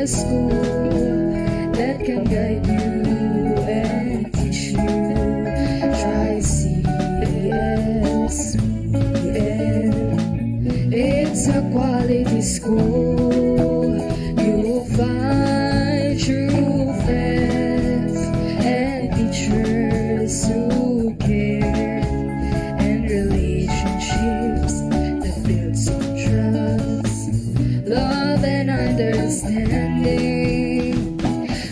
school that can guide you and teach you. Try CSPN. It's a quality school. You'll find true friends and teachers who care, and relationships that build some trust, love and understanding.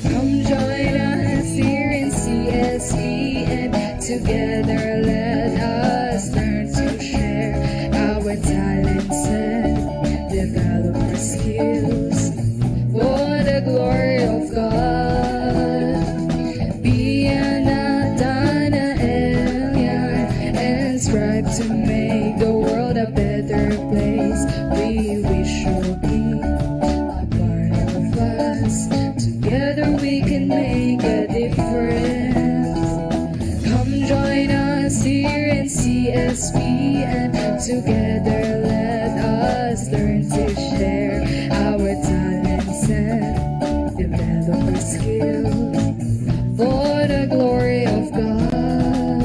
Come join us here in CSPN. Together let us learn to share our talents and develop our skills for the glory of God. Be an Nathanaelian and strive to make the world a better place. We wish you'll be a part of us. Together we can make a difference. Come join us here in CSPN. Together let us learn to share our talents and develop our skills for the glory of God.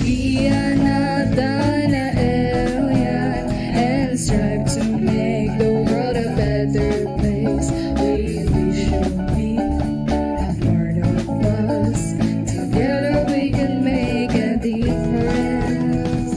Be a Nathanaelian and strive to make the world a better place. We wish you'll be a part of us. Together we can make a difference.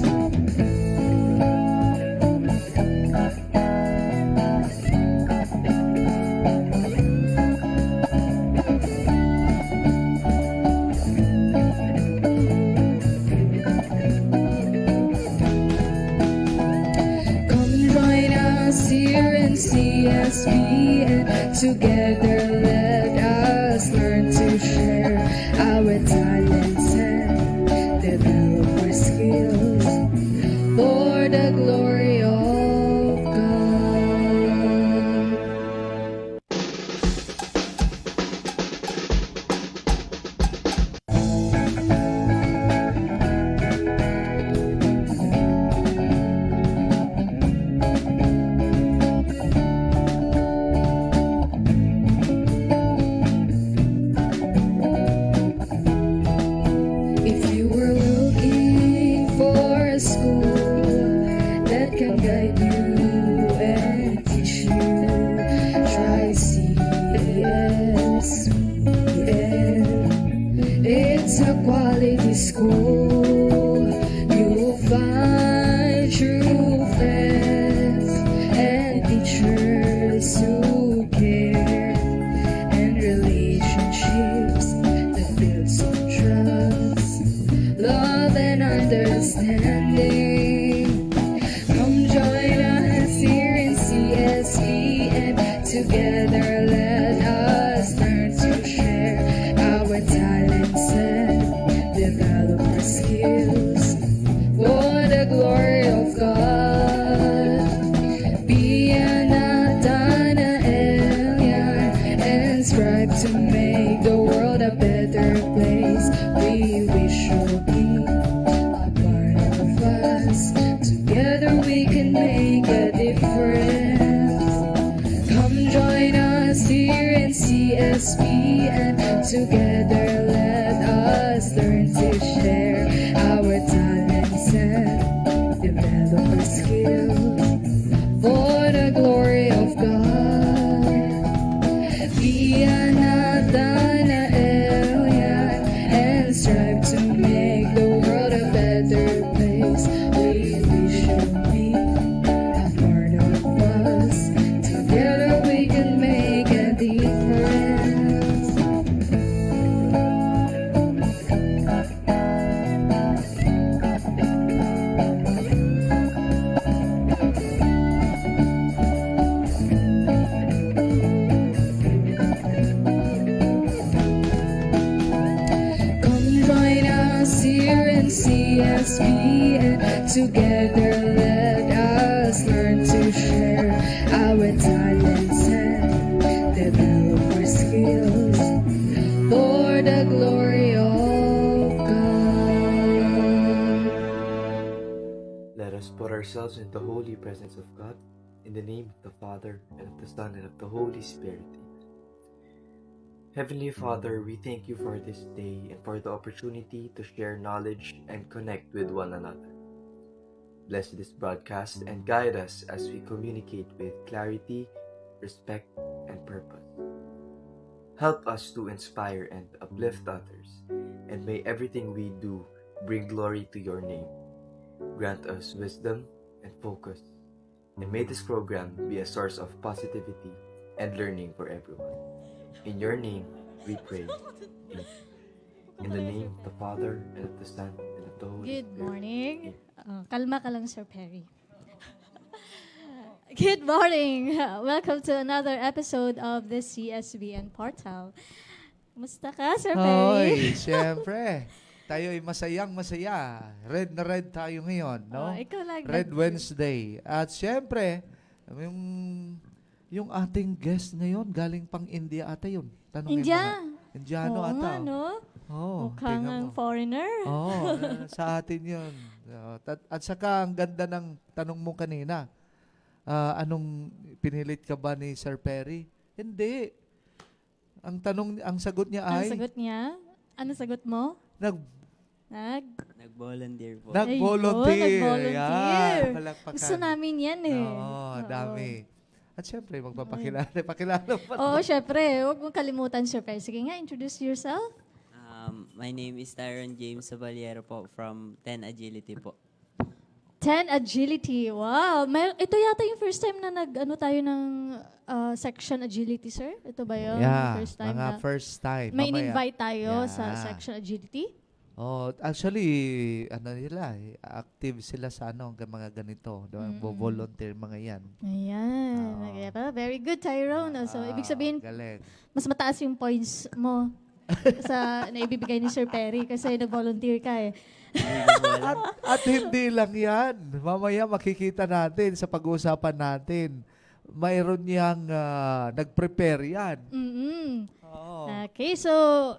Come join us here in CSPN. Together let us learn to share our talents and develop our skills for the glory of God. If you were looking for a school that can guide you and teach you, try CSPN. It's a quality school. You'll find true friends and teachers who care, and relationships that build some trust, love and understanding. Come join us here in CSPN. Together let us learn to share our talents and develop our skills for the glory of God. Be a Nathanaelian and strive to make the world a better place. We wish you'll be a part of us. Together we can make a difference. Come join us here in CSPN. Together let us learn to share our talents and develop our skills for the glory of God. Be a Nathanaelian and strive to make the world a better place. We wish you'll be a part of us. Together we can make a difference. Come join us here in CSPN. Together let us learn to share our talents and develop our skills for the glory of God. Let us put ourselves in the holy presence of God In the name of the Father, and of the Son, and of the Holy Spirit. Amen. Heavenly Father, we thank you for this day and for the opportunity to share knowledge and connect with one another. Bless this broadcast and guide us as we communicate with clarity, respect, and purpose. Help us to inspire and uplift others, and may everything we do bring glory to your name. Grant us wisdom and focus, and may this program be a source of positivity and learning for everyone. In your name, we pray. Amen. In the name of the Father, and of the Son, and of the Holy Good Spirit. morning. Kalma ka lang, Sir Perry. Good morning. Welcome to another episode of the CSBN Portal. Kumusta ka, Sir Perry? Hoy, siyempre. Tayo'y masayang masaya. Red na red tayo ngayon, no? Ikaw lang. Red Wednesday. At siyempre, yung ating guest ngayon, galing pang India ata yun. Tanungin India? mo nga. Indiano Oo ata. nga, no? Mukhang tingnan ang mo. foreigner. Sa atin yun. At saka, ang ganda ng tanong mo kanina. Anong pinilit ka ba ni Sir Perry? Hindi. Ang sagot niya Ano ay, sagot niya? Ano sagot mo? Nag-volunteer po. Nag-volunteer. Nag-volunteer. Yan, palakpakan. Gusto namin yan eh. Oo, dami. At syempre, magpapakilala. Pakilala pa. Oo, syempre. Huwag mong kalimutan, Sir Perry. Sige nga, introduce yourself. My name is Tyron James Sabaliero po from 10 Agility po. 10 Agility. Wow. Ito yata yung first time na tayo ng section Agility, sir? Ito ba yun? Yeah, First time mga na first time. may Mamaya. invite tayo sa Yeah. section Agility? Oh, actually, active sila sa mga ganito. Volunteer mga yan. Ayan. Oo. Okay pa. Very good, Tyrone. So, ibig sabihin, Galing. mas mataas yung points mo sa naibibigay ni Sir Perry kasi nag-volunteer ka eh. At hindi lang yan. Mamaya makikita natin sa pag-uusapan natin. Mayroon niyang nag-prepare yan. Mm-mm. Oo. Okay, so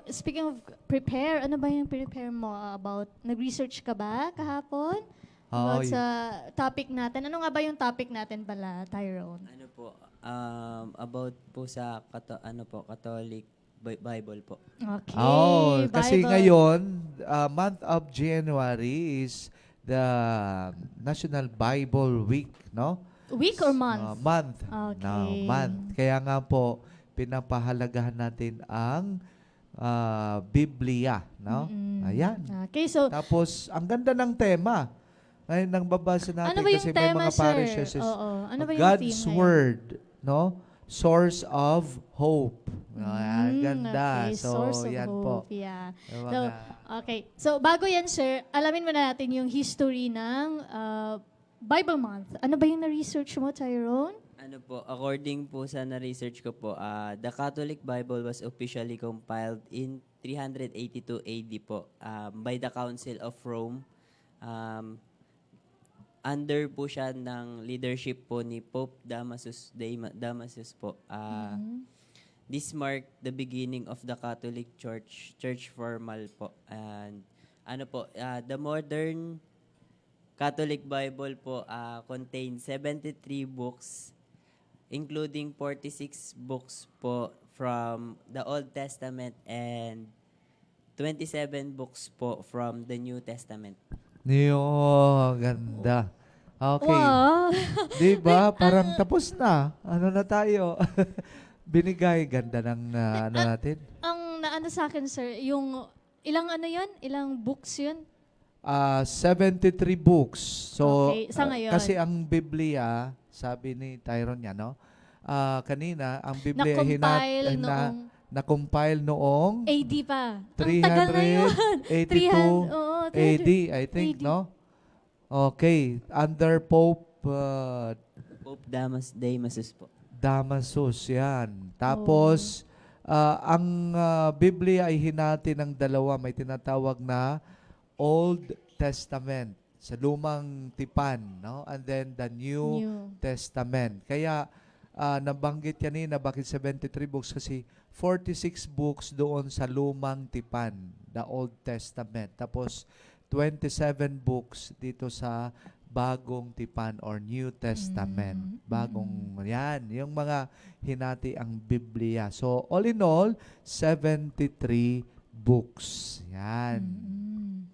speaking of prepare, ano ba yung prepare mo about? Nag-research ka ba kahapon? About Oh, sa topic natin. Ano nga ba yung topic natin pala, Tyrone? Ano po, about po sa Catholic Bible po. Okay, Kasi Bible. ngayon, month of January is the National Bible Week, no? Week or month? Month. Okay. No, month. Kaya nga po, pinapahalagahan natin ang Biblia, no? Mm-mm. Ayan. Okay, so Tapos, ang ganda ng tema. Ngayon, nang babasa natin ano ba yung kasi may tema, mga sir? parishes. Oo. Ano ba yung God's theme ngayon? Word, no? Source of Hope. Ayan, ganda. Okay, So, source of yan hope. po. Yeah. Yung So, mga- okay. So, bago yan, sir, alamin muna natin yung history ng Bible Month. Ano ba yung na-research mo, Tyrone? Ano po, according po sa na-research ko po, the Catholic Bible was officially compiled in 382 AD po by the Council of Rome. Under po siya ng leadership po ni Pope Damasus po. This marked the beginning of the Catholic Church formal po. And ano po, the modern Catholic Bible po contains 73 books, including 46 books po from the Old Testament and 27 books po from the New Testament. Ganda. Okay. Wow! Di ba? Parang tapos na. Ano na tayo? Binigay. Ganda ng natin. Ang naano sa akin, sir, yung ilang ano yun? Ilang books yun? 73 books. So, Okay, sa ngayon. kasi ang Biblia, sabi ni Tyron niya, no? Kanina, ang Biblia Na-compile noong na-compile noong AD pa. Ang tagal na yun. 382 Oo, AD, I think, 300. no? Okay. Under Pope Pope Damasus po. Damasus, yan. Tapos, ang Biblia ay hinati ng dalawa. May tinatawag na Old Testament sa lumang tipan, no? And then the New Testament. Kaya, nabanggit kanina, bakit 73 books? Kasi 46 books doon sa lumang tipan, the Old Testament. Tapos, 27 books dito sa Bagong Tipan or New Testament. Bagong, yan, yung mga hinati ang Biblia. So, all in all, 73 books. Yan.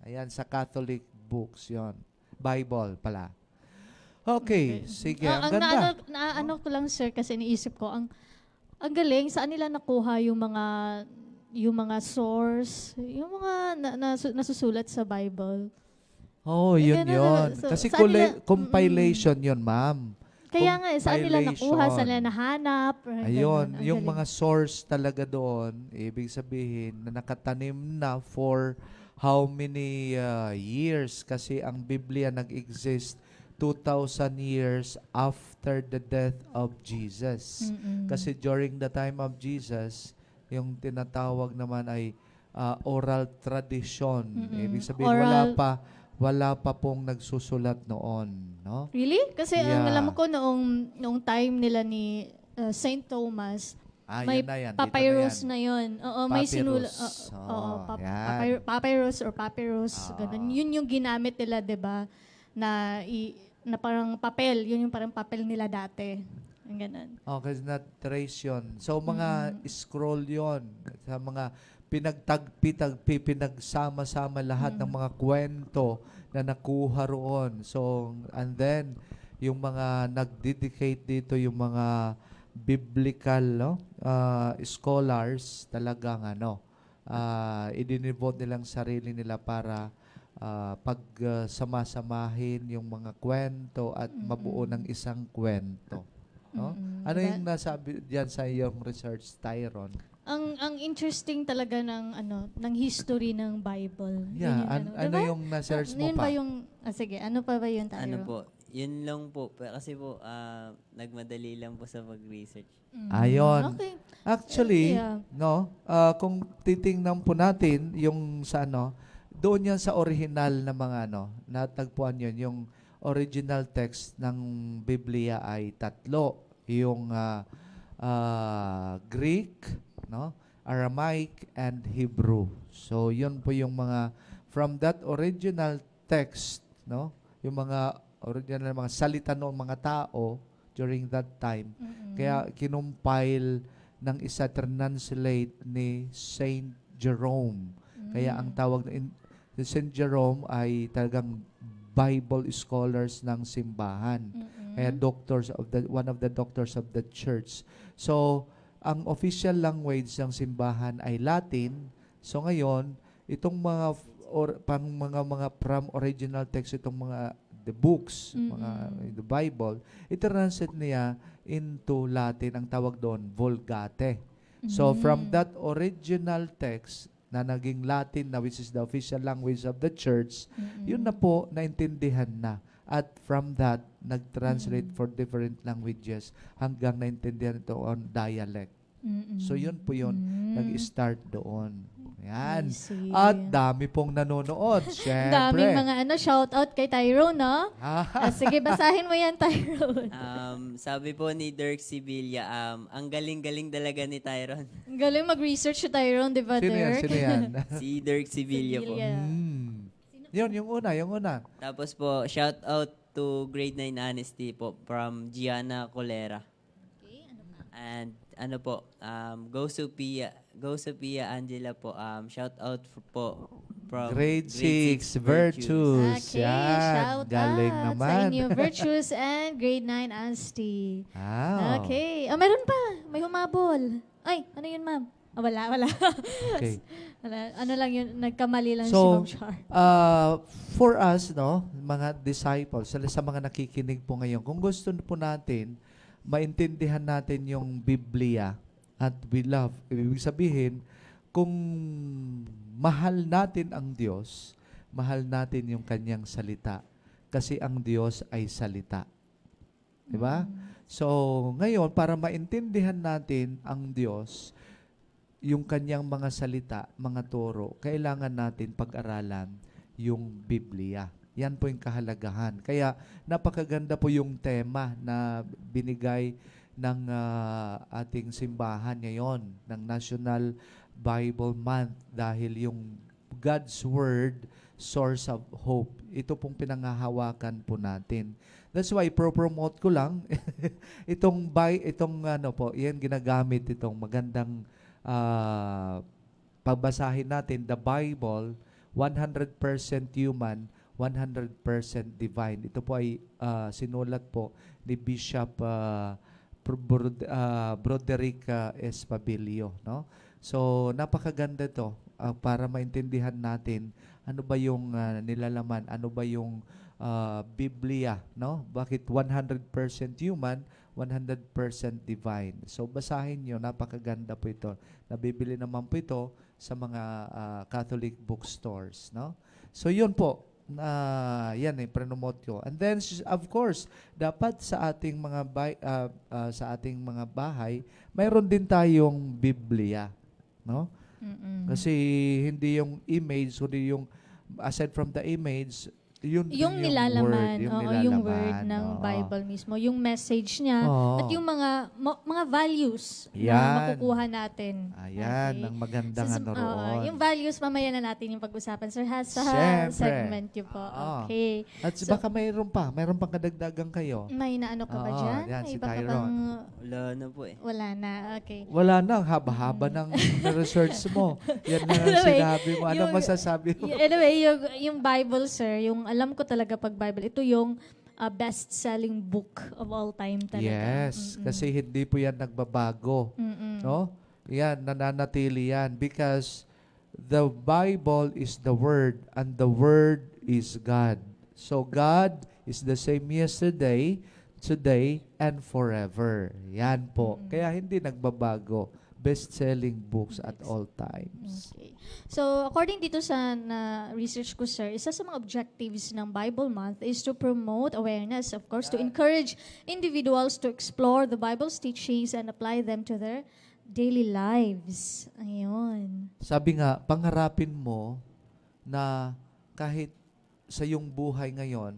Ayan, sa Catholic books yon. Bible pala. Okay, sige, ang ganda. Naano ko lang sir kasi iniisip ko ang galing saan nila nakuha yung mga source, yung mga nasusulat sa Bible. Oh, yun Ganun, yun. so, Kasi saan nila- compilation yun, ma'am. Kaya nga, saan nila nakuha, Compilation. saan nila nahanap. Ayun, Ganun, ang yung galing. mga source talaga doon, ibig sabihin na nakatanim na for how many years? Kasi ang Biblia nag-exist 2,000 years after the death of Jesus. Kasi during the time of Jesus, yung tinatawag naman ay oral tradition. Ibig sabihin, Oral- wala pa pong nagsusulat noon, no? Really? Kasi ang Yeah. alam ko noong time nila ni Saint Thomas, may Yan na yan. papyrus Dito na yon. Oo, may sinula. Papyrus. Yan. Papyrus, ganun. Yun yung ginamit nila, 'di ba? Na parang papel, yun yung parang papel nila dati. Yung ganun. Oh, kasi na-trace yun. So, mga scroll yon sa mga pinagtagpi-tagpi, pinagsama-sama lahat ng mga kwento na nakuha roon. So, and then, yung mga nag-dedicate dito, yung mga biblical scholars, talagang idinivote nilang sarili nila para sama-samahin yung mga kwento at mabuo ng isang kwento. No? Ano yung nasabi diyan sa iyong research, Tyron? Ang interesting talaga ng history ng Bible. Yeah, Yun ano diba? yung na-search mo Yun pa? ba yung sige, ano pa ba yun tayo? Ano po, yun lang po. Kasi po, nagmadali lang po sa pag-research. Ayon. Okay. Actually, Yeah. kung titingnan po natin yung sa doon yan sa original na mga natagpuan yun, yung original text ng Biblia ay tatlo. Yung Greek, Aramaic, and Hebrew. So, yun po yung mga, from that original text, yung mga original mga salita ng mga tao during that time, kaya kinumpile ng isa translate ni Saint Jerome. Kaya ang tawag na si Saint Jerome ay talagang Bible scholars ng simbahan. Kaya one of the doctors of the church. So, ang official language ng simbahan ay Latin. So ngayon, itong mga mga from original text, itong mga the books, the Bible, i-translate niya into Latin. Ang tawag doon, Vulgate. So from that original text na naging Latin na which is the official language of the church, yun na po naintindihan na. At from that, nag-translate for different languages hanggang naintindihan ito on dialect. So yun po yun, nag-start doon. Yan. I see. At dami pong nanonood, syempre. Daming mga shout out kay Tyrone, no? Sige, basahin mo yan, Tyrone. Sabi po ni Dirk Sibilia, ang galing-galing talaga ni Tyron. Ang galing mag-research si Tyrone, di ba, Sino yan? Dirk? Sino yan? Si Dirk Sibilia po. Sibilia. Yun, yung una. Tapos po, shout out to Grade 9 Honesty po from Gianna Colera. And Go Sophia Angela po, shout out po from Grade 6, Virtues. Okay, shout Galing out naman. sa inyo, Virtues and Grade 9 Asti. Wow. Okay. Meron pa. May humabol. Ay, ano yun, ma'am? Wala. Okay. Wala. Ano lang yun, nagkamali lang si So, Ma'am Char. for us, mga disciples, sa mga nakikinig po ngayon, kung gusto po natin, maintindihan natin yung Biblia at we love. Ibig sabihin, kung mahal natin ang Diyos, mahal natin yung kanyang salita. Kasi ang Diyos ay salita. Diba? So, ngayon, para maintindihan natin ang Diyos, yung kanyang mga salita, mga turo, kailangan natin pag-aralan yung Biblia. Yan po yung kahalagahan. Kaya napakaganda po yung tema na binigay ng ating simbahan ngayon, ng National Bible Month, dahil yung God's Word, source of hope. Ito pong pinangahawakan po natin. That's why pro-promote ko lang itong ano po, yan ginagamit itong magandang pagbasahin natin, the Bible, 100% human, 100% divine. Ito po ay sinulat po ni Bishop Broderick Espabilio, no? So, napakaganda to para maintindihan natin ano ba yung nilalaman, ano ba yung Biblia, no? Bakit 100% human, 100% divine. So, basahin nyo, napakaganda po ito. Nabibili naman po ito sa mga Catholic bookstores, no? So, yun po. Yan promote ko. And then of course, dapat sa ating mga bahay, mayroon din tayong Biblia, no? Kasi hindi yung image, kundi yung aside from the image, yun Yung din nilalaman, yung word nilalaman, ng oo. Bible mismo, yung message niya, Oo. at yung mga values Yan. na makukuha natin. Ayan, Okay. ang magandang So, ano roon. yung values, mamaya na natin yung pag-usapan. Sir, sa Siyempre. segment yun po. Oo. Okay. At So- baka mayroon pang kadagdagan kayo. May naano ka ba Oo, dyan? yan, May si iba ka Tyrone. bang... Wala na po eh. Wala na, okay. Wala na, haba-haba ng research mo. Yan na ang Anyway, sinabi mo. Ano yung- masasabi mo? Anyway, yung Bible, sir, yung alam ko talaga pag Bible, ito yung best-selling book of all time talaga. Yes, kasi hindi po yan nagbabago. No? Yan, nananatili yan. Because the Bible is the Word and the Word is God. So God is the same yesterday, today, and forever. Yan po. Kaya hindi nagbabago. Best-selling books at all times. Okay. So, according dito sa research ko, sir, isa sa mga objectives ng Bible Month is to promote awareness, of course, to encourage individuals to explore the Bible's teachings and apply them to their daily lives. Ayun. Sabi nga, pangarapin mo na kahit sa iyong buhay ngayon,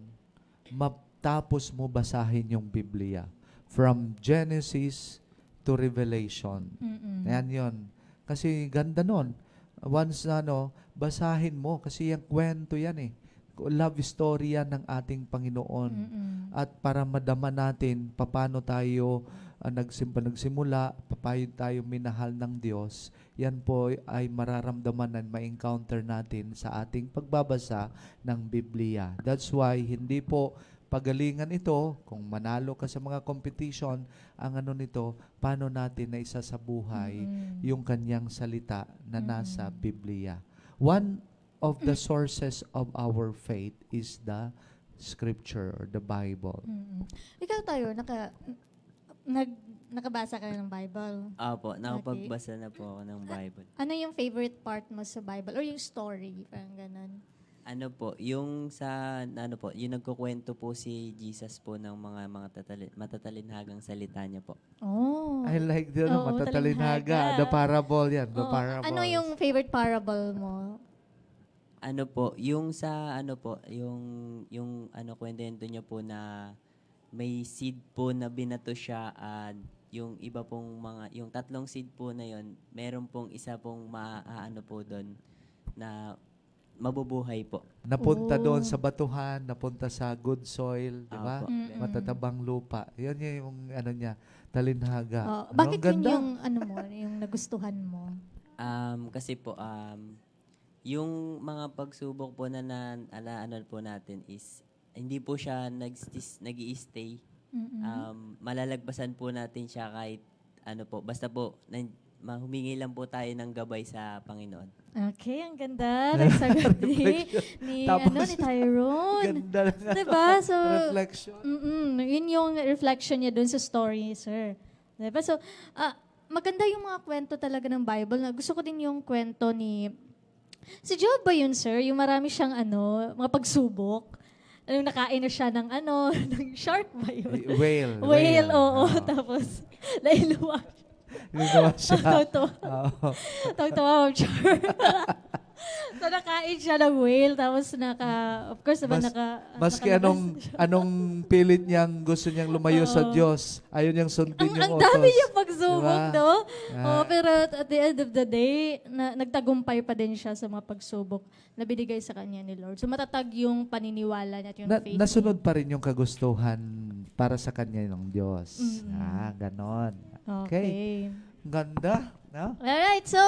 matapos mo basahin yung Biblia. From Genesis to Revelation. Yan yun. Kasi ganda nun. Once basahin mo, kasi yung kwento yan eh. Love story yan ng ating Panginoon. At para madama natin paano tayo nagsimula, paano tayo minahal ng Diyos, yan po ay mararamdaman at ma-encounter natin sa ating pagbabasa ng Biblia. That's why hindi po pagalingan ito, kung manalo ka sa mga competition, ang ano nito, paano natin na isa sa buhay yung kanyang salita na nasa Biblia. One of the sources of our faith is the Scripture or the Bible. Ikaw tayo, nakabasa ka na ng Bible? Apo, nakapagbasa na po ako ng Bible. Ano yung favorite part mo sa Bible? Or yung story? Parang ganun. Ano po, yung yung nagkukwento po si Jesus po ng mga matatalinhagang salita niya po. Oh. I like the Oo, matatalinhaga. talinhaga. The parable yan. The Oo. parables. Ano yung favorite parable mo? Ano po, yung kwento niya po na may seed po na binato siya at yung iba pong yung tatlong seed po na yon, meron pong isa pong maaano po doon na mabubuhay po. Napunta doon sa batuhan, napunta sa good soil, di ba? Apo. Matatabang lupa. Yan yung ano niya, talinhaga. Oh, Ano, bakit ang ganda. yun yung nagustuhan mo? Kasi po, yung mga pagsubok po na ano po natin is, hindi po siya nag-i-stay. Malalagpasan po natin siya kahit basta po, humingi lang po tayo ng gabay sa Panginoon. Okay, ang ganda. Nagsagot ni Tyrone. Ganda lang. Diba? So, Reflection. yun yung reflection niya dun sa story, sir. Diba? So, maganda yung mga kwento talaga ng Bible. Gusto ko din yung kwento ni... Si Job ba yun, sir? Yung marami siyang mga pagsubok. Yung nakain na siya ng ng shark ba yun? Whale. Whale, oo. Oo. Tapos, nailuwa siya. Ginawa siya. Tawag-tawa. Oo. Tawag-tawa, Ma'am Char. So, nakain siya ng whale, tapos of course, diba, Maski nakalabas. anong pilit niyang gusto niyang lumayo sa Diyos, ayaw niyang sundin yung Ang utos. dami niya pagsubok, Diba? no? Ah. Pero at the end of the day, nagtagumpay pa din siya sa mga pagsubok na binigay sa kanya ni Lord. So matatag yung paniniwala niya at yung faith Nasunod niya. pa rin yung kagustuhan para sa kanya ng Diyos. Ganon. Okay. Ganda. No? Alright, so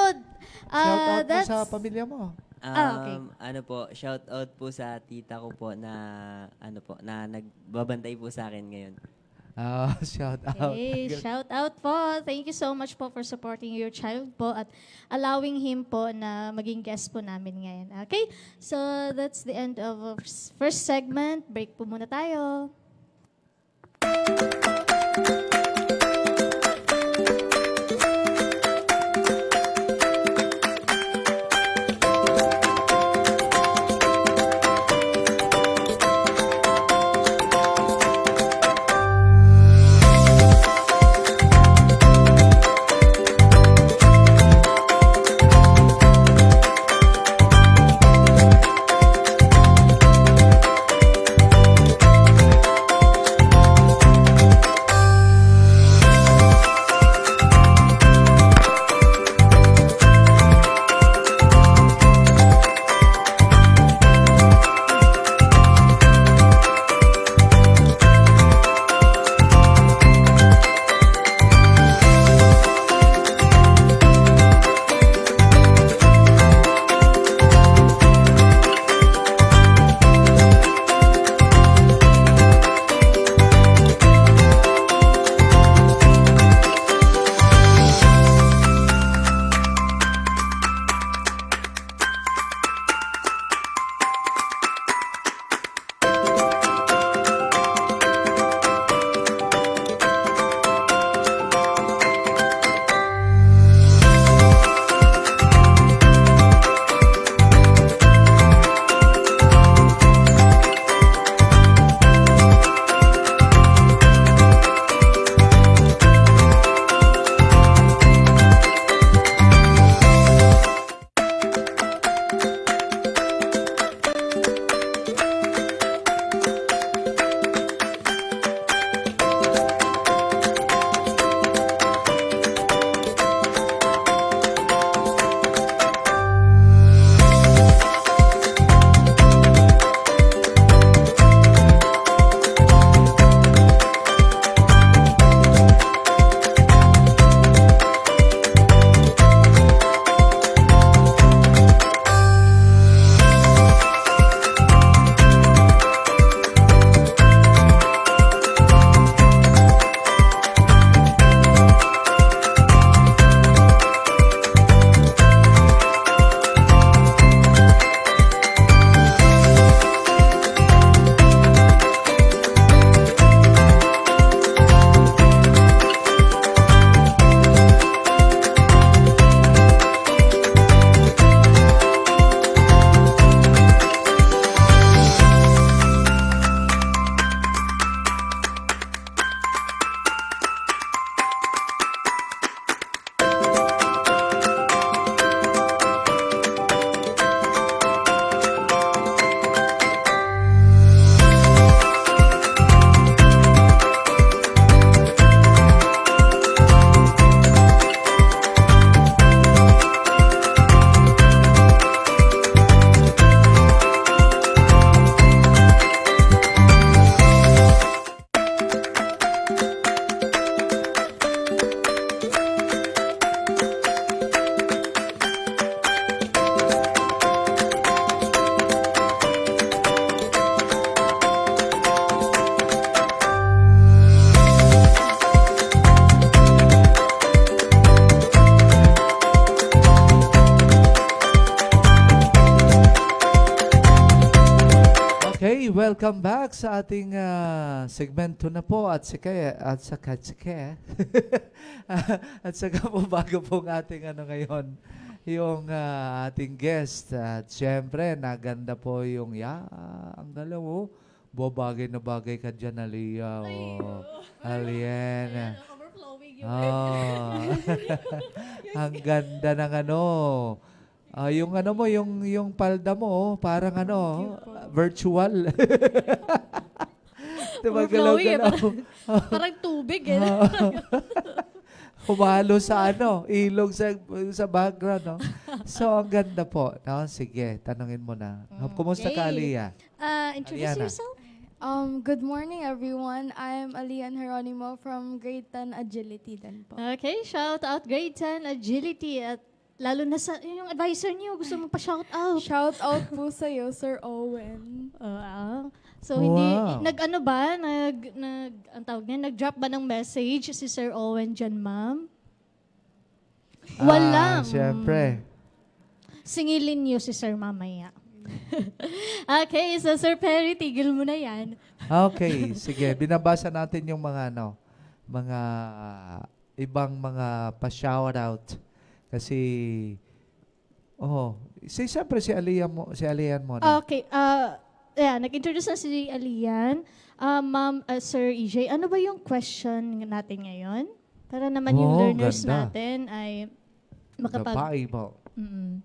Shout out mo that's... sa pamilya mo. Okay. Ano po, shout out po sa tita ko po na nagbabantay po sa akin ngayon. Shout out. Okay, shout out po. Thank you so much po for supporting your child po at allowing him po na maging guest po namin ngayon. Okay, so that's the end of our first segment. Break po muna tayo. Welcome back sa ating segmento na po at saka at saka po bago pong ating ngayon yung ating guest at syempre naganda po yung ang dalawa babagay na bagay ka dyan Aliyah Alien Overflowing ang ganda ng Yung ano mo, yung palda mo, parang ano, virtual. Diba, Overflowing, galaw-galaw. Parang tubig eh. Humalo sa ano, ilog sa background, no? So, ang ganda po. No? Sige, tanungin mo na. Kumusta ka, Okay. Aliyah? Introduce Aliana. yourself. Good morning, everyone. I'm Alian Geronimo from Grade 10 Agility din po. Okay, shout out grade 10 agility at lalo na sa yung advisor niyo gusto mo pa shout out. Shout out po sa'yo, Sir Owen. So hindi Wow. nag-ano ba ang tawag niya nag-drop ba ng message si Sir Owen diyan, ma'am? Wala. Siyempre. Singilin niyo si Sir mamaya. Okay, so Sir Perry, tigil mo na yan. Okay, sige. Binabasa natin yung mga mga ibang mga pa-shoutout. Kasi, siyempre si Alian mo na. Okay, nag-introduce na si Alian. Ma'am, Sir EJ, ano ba yung question natin ngayon? Para naman yung learners ganda. natin ay The makapag... Bible. Mm.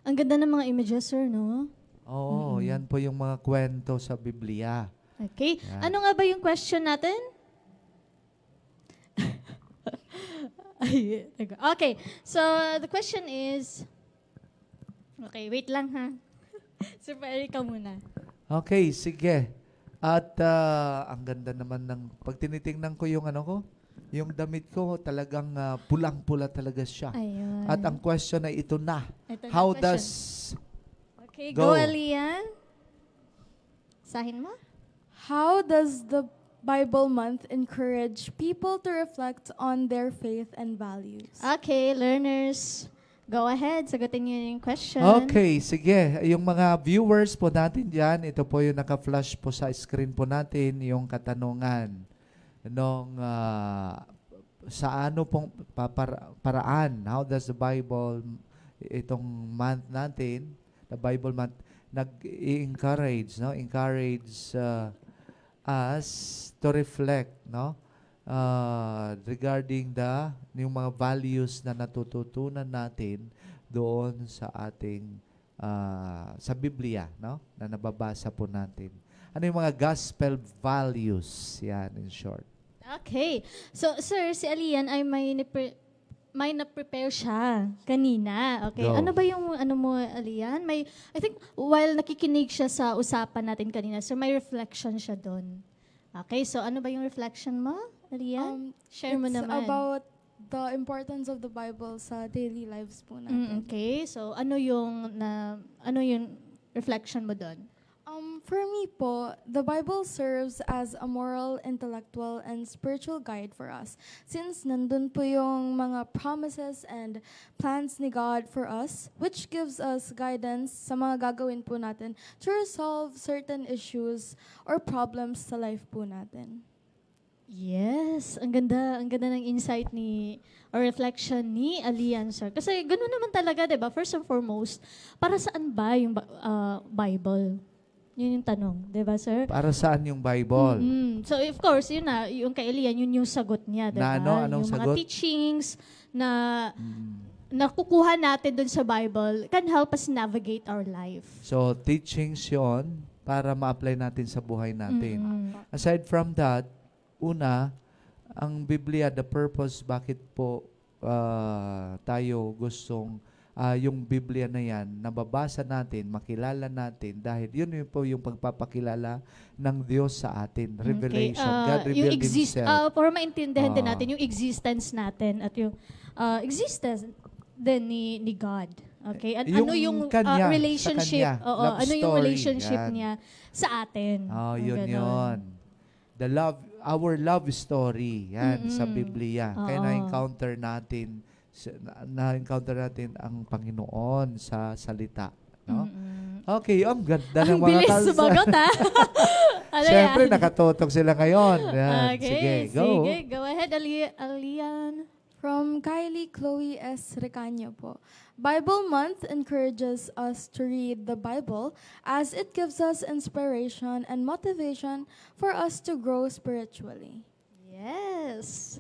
Ang ganda ng mga images, sir, no? Oo, yan po yung mga kwento sa Biblia. Okay. Yan. Ano nga ba yung question natin? Ay, teka. Okay. So, the question is... Okay, wait lang ha. Sir Perry, ka muna. Okay, sige. At ang ganda naman ng pag tinitingnan ko yung ano ko, yung damit ko talagang pulang-pula talaga siya. Ayun. At ang question ay ito na. Ito na How question. does Okay, Go. go, Alian. Sahin mo? How does the Bible month encourage people to reflect on their faith and values? Okay, learners, go ahead. Sagutin niyo yung question. Okay, sige. Yung mga viewers po natin dyan, ito po yung naka-flash po sa screen po natin, yung katanungan nung sa ano pong paraan, how does the Bible, itong month natin, the Bible month, nag-encourage, no? Encourage us to reflect, no? Regarding yung mga values na natututunan natin doon sa ating sa Biblia, no? Na nababasa po natin. Ano yung mga gospel values? Yan, in short. Okay. So, sir, si Alian ay may na-prepare siya kanina. Okay. Go. Ano ba yung ano mo, Alian? I think while nakikinig siya sa usapan natin kanina, sir, may reflection siya doon. Okay. So, ano ba yung reflection mo, Alian? Share mo It's naman. about the importance of the Bible sa daily lives po natin. Okay. So, ano yung reflection mo doon? For me po, the Bible serves as a moral, intellectual, and spiritual guide for us. Since nandun po yung mga promises and plans ni God for us, which gives us guidance sa mga gagawin po natin to resolve certain issues or problems sa life po natin. Yes, ang ganda ng insight or reflection ni Alian, sir. Kasi ganoon naman talaga, 'di ba? First and foremost, para saan ba yung Bible? Yun yung tanong, 'di ba, sir? Para saan yung Bible? So of course, yun na, yung kay Alian, yun yung sagot niya, 'di ba? Na ano? Anong yung mga sagot? teachings na nakukuha natin dun sa Bible can help us navigate our life. So, teachings yon para ma-apply natin sa buhay natin. Aside from that, una, ang Biblia, the purpose, bakit po tayo gustong yung Biblia na yan, nababasa natin, makilala natin, dahil yun po yung pagpapakilala ng Diyos sa atin. Revelation. God revealed Himself. Para maintindihan din Ah. natin yung existence natin at yung existence din ni God. Okay? At Yung ano yung kanya, sa relationship, kanya. Love ano yung story, relationship yan. niya sa atin. Oh, yun Ganon. yun. Our love story, yan, sa Biblia. Kaya Oo. na-encounter natin ang Panginoon sa salita. No? Okay, ang ganda ng Ang mga bilis kalsa. sumagot, ha? Ano Siyempre, yan? nakatutok sila ngayon. Yan. Okay, Sige, go. sige. Go ahead, Alian. From Kylie Chloe S. Recaño po. Bible Month encourages us to read the Bible as it gives us inspiration and motivation for us to grow spiritually. Yes.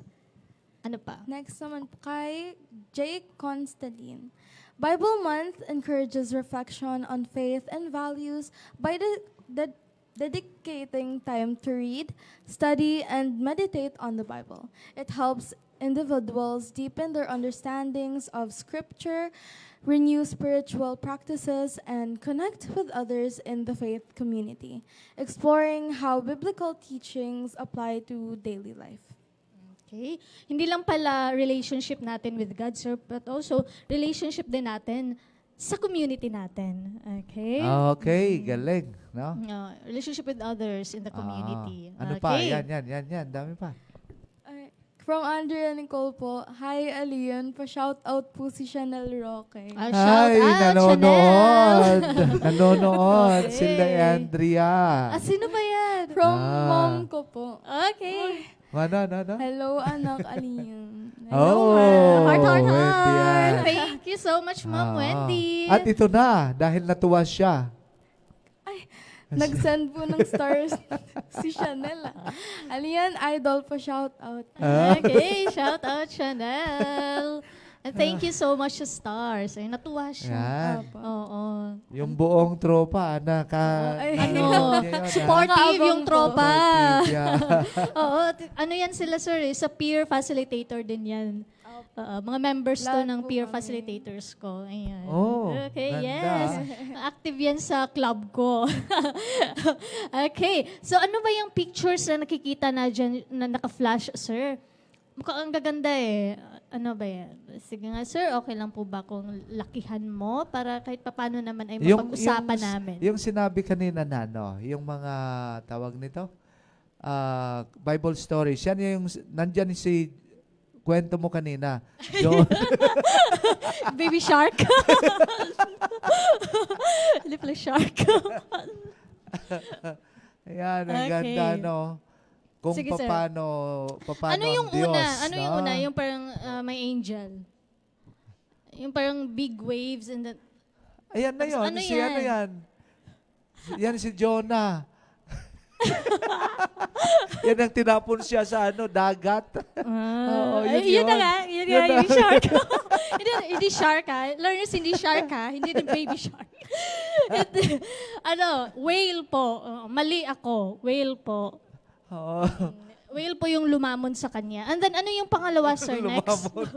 Ano pa? Next naman po kay Jake Constantine. Bible Month encourages reflection on faith and values by dedicating time to read, study, and meditate on the Bible. It helps individuals deepen their understandings of Scripture, renew spiritual practices, and connect with others in the faith community, exploring how biblical teachings apply to daily life. Okay. Hindi lang pala relationship natin with God, sir, but also relationship din natin sa community natin. Okay? Okay, galing. No? Relationship with others in the community. Ano pa? Okay. Yan. Dami pa. From Andrea Nicole po, hi Aliyun, pa-shout out po si Chanel Roque. Shout Ay, out, nanonood. Chanel. Nanonood. Okay. Sila Andrea. Sino ba yan? From Ah. mom ko po. Okay. Ano? Hello anak Aliyun. Oh, Heart. Wendy yan. Thank you so much, Ma'am Oo. Wendy. At ito na, dahil natuwa siya. Nag-send po ng stars si Chanel. Aliyun, idol po, shout out. Okay, shout out, Chanel. And thank you so much sa stars. Ay, natuwa siya. Yan. Apo. Oo. Yung buong tropa, Supportive yung Nakaabang po. tropa. Supportive, yeah. Oo, ano yan sila, sir? Sa peer facilitator din yan. Mga members to Lahat ng po peer kami. facilitators ko. Ayan. Oh, Okay, ganda. yes. Active yan sa club ko. Okay. So, ano ba yung pictures na nakikita na dyan, na naka-flash, sir? Mukhang ang gaganda eh. Ano ba yan? Sige nga, sir, okay lang po ba kung lakihan mo para kahit papano naman ay mapag-usapan namin? Yung sinabi kanina na, no, yung mga tawag nito, Bible stories. Yan yung, nandyan si, kwento mo kanina. Yung, Baby shark. Little shark. ayan, ang Okay. ganda, no? Kung Sige, sir. paano Ano yung ang Diyos, una? Ano yung no? una? Yung parang may angel. Yung parang big waves and then... Ayan na yun. Ano Si yan? ano yan? Yan si Jonah. Yan ang tinapon siya sa dagat. Oo, yun yun na yun. nga. Yun nga, yung shark. hindi shark ha. Learners, hindi shark ha. Hindi din baby shark. Whale po. Mali ako. Whale po. Oo. Whale po yung lumamon sa kanya. And then, ano yung pangalawa, sir, next? Lumamon.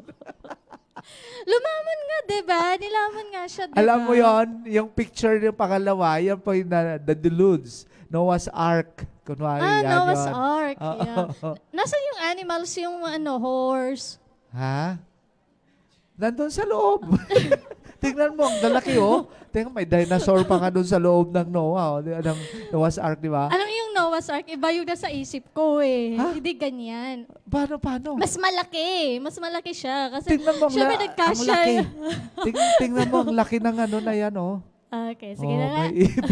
Lumamon nga, diba? Nilamon nga siya, diba? Alam mo yon, yung picture yung pangalawa, yan po yung the deludes. Noah's Ark. Kunwari, yan Noah's yun. Ark. Oo. Yeah. Nasaan yung animals, yung horse? Ha? Nandun sa loob. Tingnan mo, ang lalaki, oh. Tingnan, may dinosaur pa nga doon sa loob ng Noah, ng Noah's Ark, di ba? Alam mo yung Noah's Ark, iba yung nasa isip ko eh. Ha? Hindi ganyan. Paano? Mas malaki. Mas malaki siya. Kasi, Tingnan mo, syempre ang nagkasya. laki. Tingnan mo, ang laki ng na yan, oh. Okay, sige na nga. may ibig.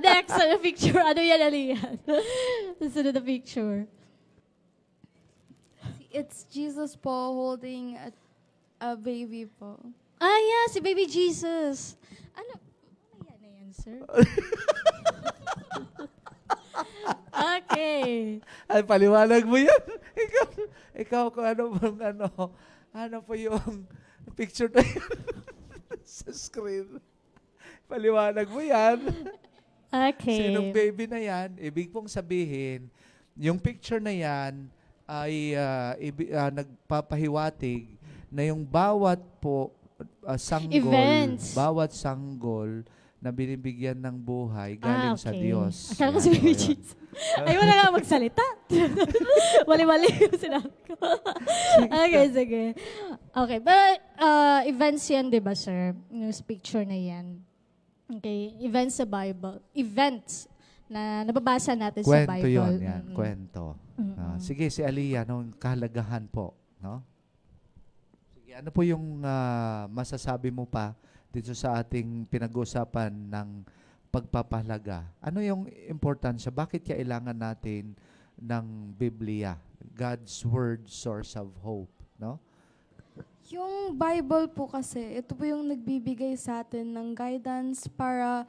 Next, ano picture? Ano yan? Sunod na picture. It's Jesus po holding a baby po. Yeah, si Baby Jesus. Ano yan, sir? Okay. Ay, paliwanag mo yan. Ikaw kung ano po yung picture na yun sa screen. Paliwanag mo yan. Okay. Sinong baby na yan, ibig pong sabihin, yung picture na yan ay nagpapahiwatig na yung bawat po sanggol, Events. bawat sanggol na binibigyan ng buhay galing sa Diyos. Akala ko Yan si Baby po yun. Jesus. Ay, wala nga magsalita. Wali-wali yung sinabi ko. Okay, sige. Okay, but events yan, di ba, sir? Yung picture na yan. Okay, events sa Bible. Events na nababasa natin sa Kwento Bible. yun, yan. Mm-mm. Kwento. Mm-mm. Sige, si Aliyah, nung kahalagahan po, no? Sige, ano po yung masasabi mo pa dito sa ating pinag-usapan ng pagpapahalaga? Ano yung importansya? Bakit kailangan natin ng Biblia? God's Word, source of hope, no? Yung Bible po kasi, ito po yung nagbibigay sa atin ng guidance para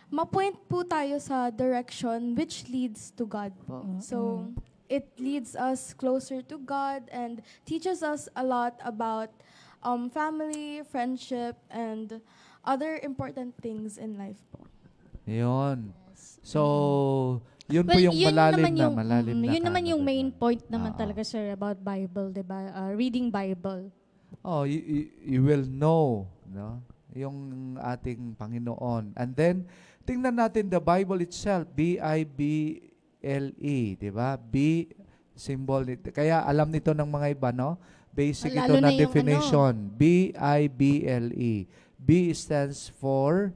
ma-point po tayo sa direction which leads to God po. So, it leads us closer to God and teaches us a lot about family, friendship, and other important things in life po. Yun. So, yun po Well, yung malalim na, yun naman yung main kaalaman. point naman Oo. talaga, sir, about Bible, di ba? Reading Bible. Oh, you will know, no? Yung ating Panginoon. And then, tingnan natin the Bible itself, B-I-B-L-E, di ba? B, symbol nito. Kaya alam nito ng mga iba, no? Basic ito Lalo na na yung definition. B-I-B-L-E. B stands for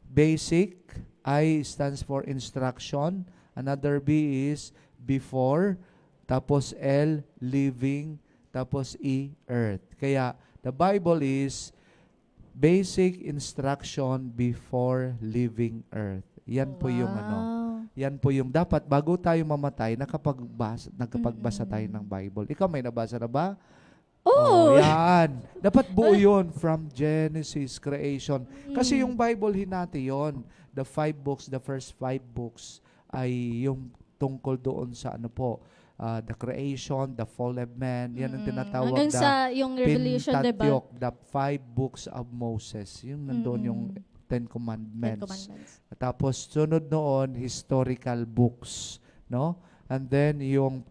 basic. I stands for instruction. Another B is before. Tapos L, living. Tapos E, earth. Kaya, the Bible is basic instruction before leaving earth. Yan po yung ano. Yan po yung dapat bago tayo mamatay, nakapagbasa tayo ng Bible. Ikaw may nabasa na ba? Oh! Yan. Dapat buo yun from Genesis, creation. Kasi yung Bible hinati yon. The 5 books, the first 5 books ay yung tungkol doon sa ano po, the creation, the fall of man. Yan ang tinatawag Hanggang na sa yung Revelation, di ba? Pentateuch, the 5 books of Moses. Yung nandoon yung Ten Ten Commandments. Commandments. Tapos sunod noon, historical books, no? And then yung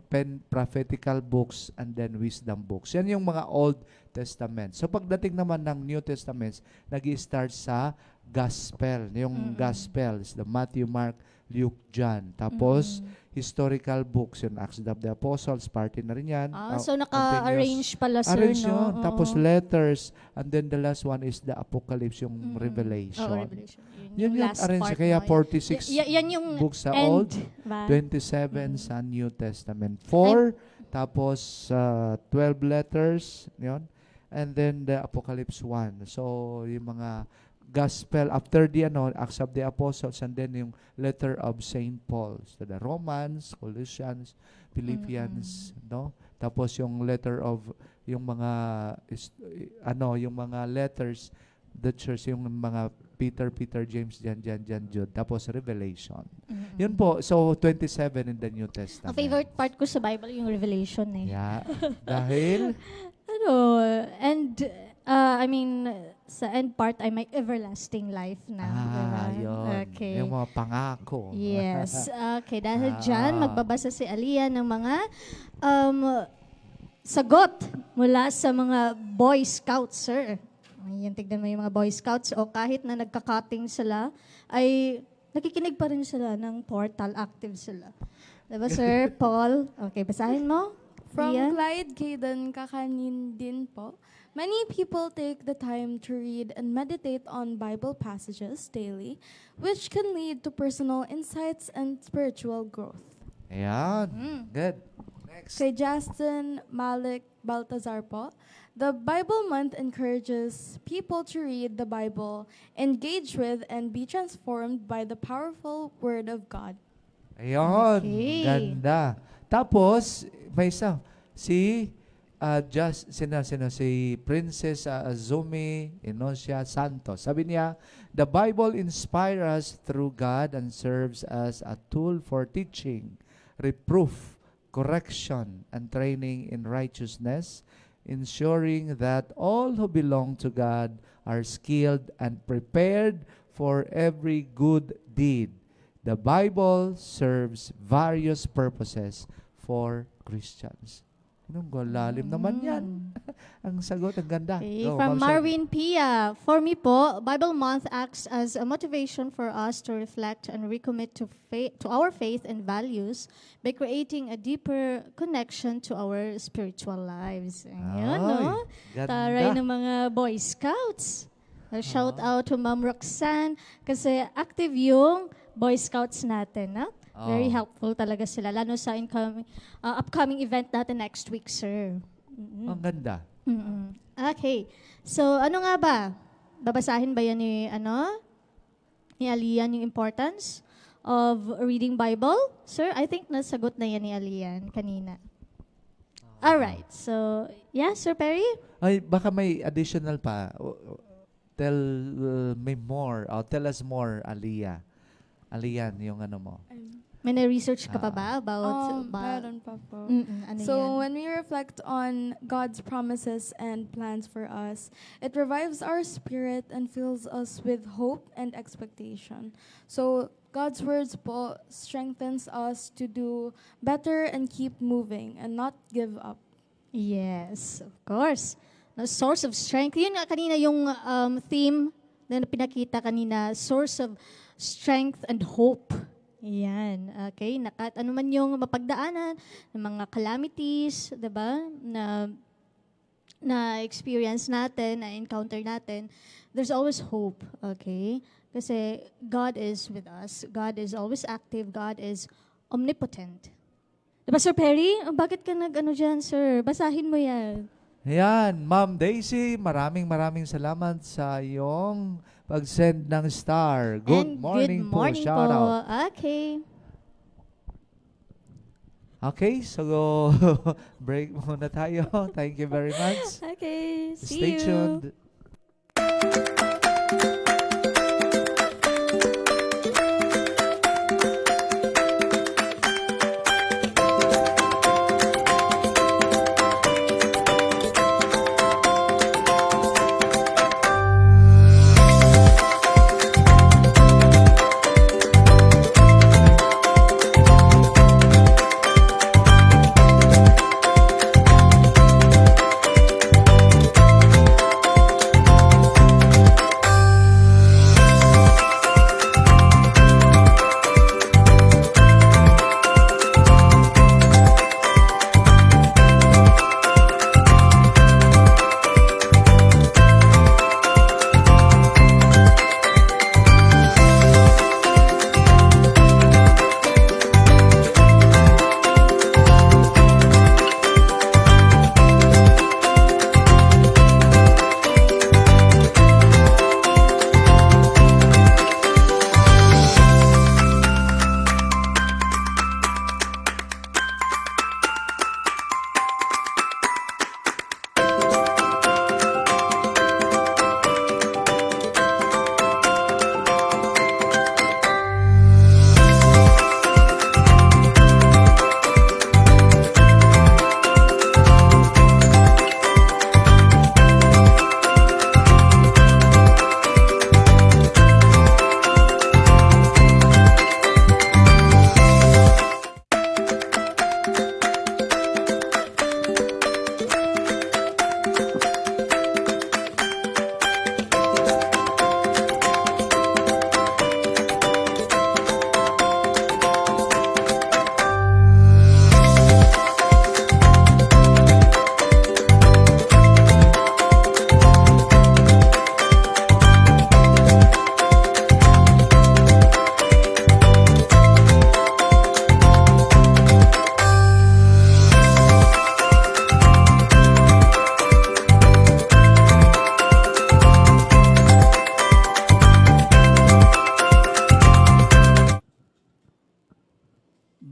prophetical books and then wisdom books. Yan yung mga Old Testament. So pagdating naman ng New Testament, nag-i-start sa Gospel. Yung Gospels, the Matthew, Mark, Luke, John. Tapos historical books, yung Acts of the Apostles, party na rin yan. So naka-arrange pala, sir, Arrange no? yun. Oo. Tapos letters. And then the last one is the Apocalypse, yung Revelation. Oo, Revelation. Yun yung last arrange. part, Kaya no? 46 yan yung books sa end, Old, ba? 27 sa New Testament. 4, tapos 12 letters, yun. And then the Apocalypse 1. So, yung mga Gospel, after the Acts of the Apostles, and then yung letter of St. Paul. So, the Romans, Colossians, Philippians, no? Tapos yung letter of, yung mga, yung mga letters, the church, yung mga Peter, James, John, Jude. Tapos Revelation. Yun po. So, 27 in the New Testament. Ang favorite part ko sa Bible yung Revelation eh. Yeah. Dahil, And sa end part ay may everlasting life na. diba? yun. Okay. Yung mga pangako. Yes. Okay, dahil dyan, magbabasa si Aliyah ng mga sagot mula sa mga Boy Scouts, sir. Ayan, tignan mo yung mga Boy Scouts. O kahit na nagka-cutting sila, ay nakikinig pa rin sila ng portal, active sila. Diba, sir? Paul? Okay, basahin mo. From Rian? Clyde Caden Kakanin din po, many people take the time to read and meditate on Bible passages daily, which can lead to personal insights and spiritual growth. Ayan. Good. Next. Kay Justin Malik Baltazar po, the Bible Month encourages people to read the Bible, engage with, and be transformed by the powerful Word of God. Ayun. Okay. Ganda. Tapos, may isa. Si Princess Azumi Inosia Santos. Sabi niya, the Bible inspires us through God and serves as a tool for teaching, reproof, correction, and training in righteousness, ensuring that all who belong to God are skilled and prepared for every good deed. The Bible serves various purposes for Christians. Anong lalim naman yan? Ang sagot, ang ganda. Okay, Go, from Ma'am Shelby. Marvin Pia. For me po, Bible Month acts as a motivation for us to reflect and recommit to our faith and values by creating a deeper connection to our spiritual lives. Ayan, no? Ganda. Taray ng mga Boy Scouts. Shout out to Ma'am Roxanne kasi active yung Boy Scouts natin, no? Very helpful talaga sila, lalo sa upcoming event natin next week, sir. Ang ganda. Okay. So, ano nga ba? Babasahin ba yan ni Alian yung importance of reading Bible? Sir, I think nasagot na yan ni Alian kanina. Alright. So, yeah, Sir Perry? Ay, baka may additional pa. Tell me more. Tell us more, Aliyah. Alian, yung ano mo. May na-research ka pa ba about... Meron pa po. Ano So yan? when we reflect on God's promises and plans for us, it revives our spirit and fills us with hope and expectation. So God's words po strengthens us to do better and keep moving and not give up. Yes, of course. No, source of strength. Yun nga kanina yung theme na pinakita kanina, source of strength and hope. Yan, okay? Ano man yung mapagdaanan, ng mga calamities, 'di ba? Na experience natin, na encounter natin, there's always hope, okay? Kasi God is with us. God is always active. God is omnipotent. Diba, Sir Perry? Bakit ka nag-ano dyan, sir? Basahin mo yan. Ayan, Ma'am Daisy, maraming salamat sa iyong pag-send ng star. Good And morning, good morning po. Shout po. out. Okay. Okay, so break muna tayo. Thank you very much. Okay. See Stay you. tuned.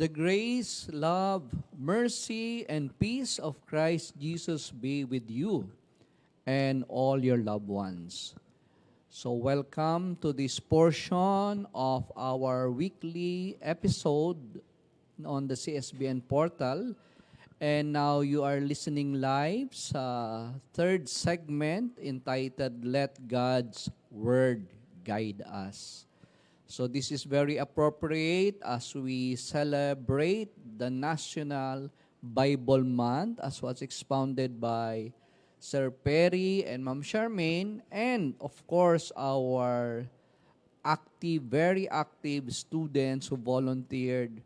The grace, love, mercy, and peace of Christ Jesus be with you and all your loved ones. So welcome to this portion of our weekly episode on the CSBN portal. And now you are listening live sa third segment entitled Let God's Word Guide Us. So this is very appropriate as we celebrate the National Bible Month as was expounded by Sir Perry and Ma'am Charmaine, and of course our very active students who volunteered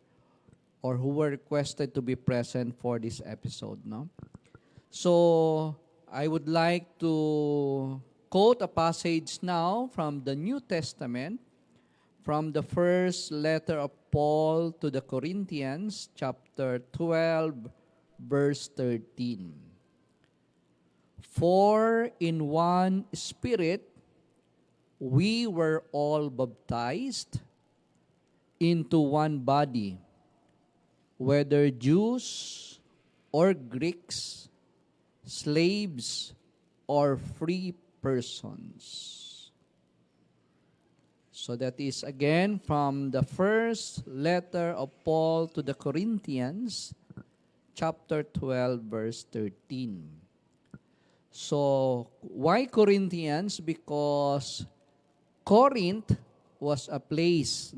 or who were requested to be present for this episode, no? So I would like to quote a passage now from the New Testament, from the first letter of Paul to the Corinthians, chapter 12, verse 13. For in one Spirit we were all baptized into one body, whether Jews or Greeks, slaves or free persons. So that is again from the first letter of Paul to the Corinthians, chapter 12, verse 13. So, why Corinthians? Because Corinth was a place,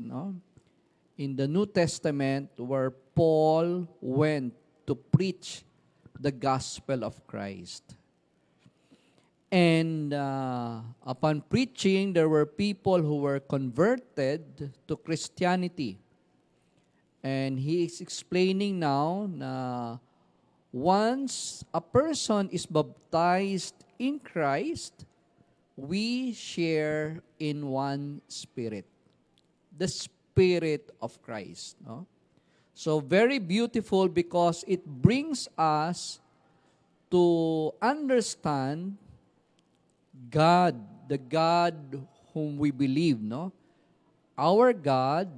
in the New Testament where Paul went to preach the gospel of Christ. And upon preaching, there were people who were converted to Christianity. And he is explaining now na once a person is baptized in Christ, we share in one spirit, the Spirit of Christ. No? So very beautiful because it brings us to understand God, the God whom we believe. No? Our God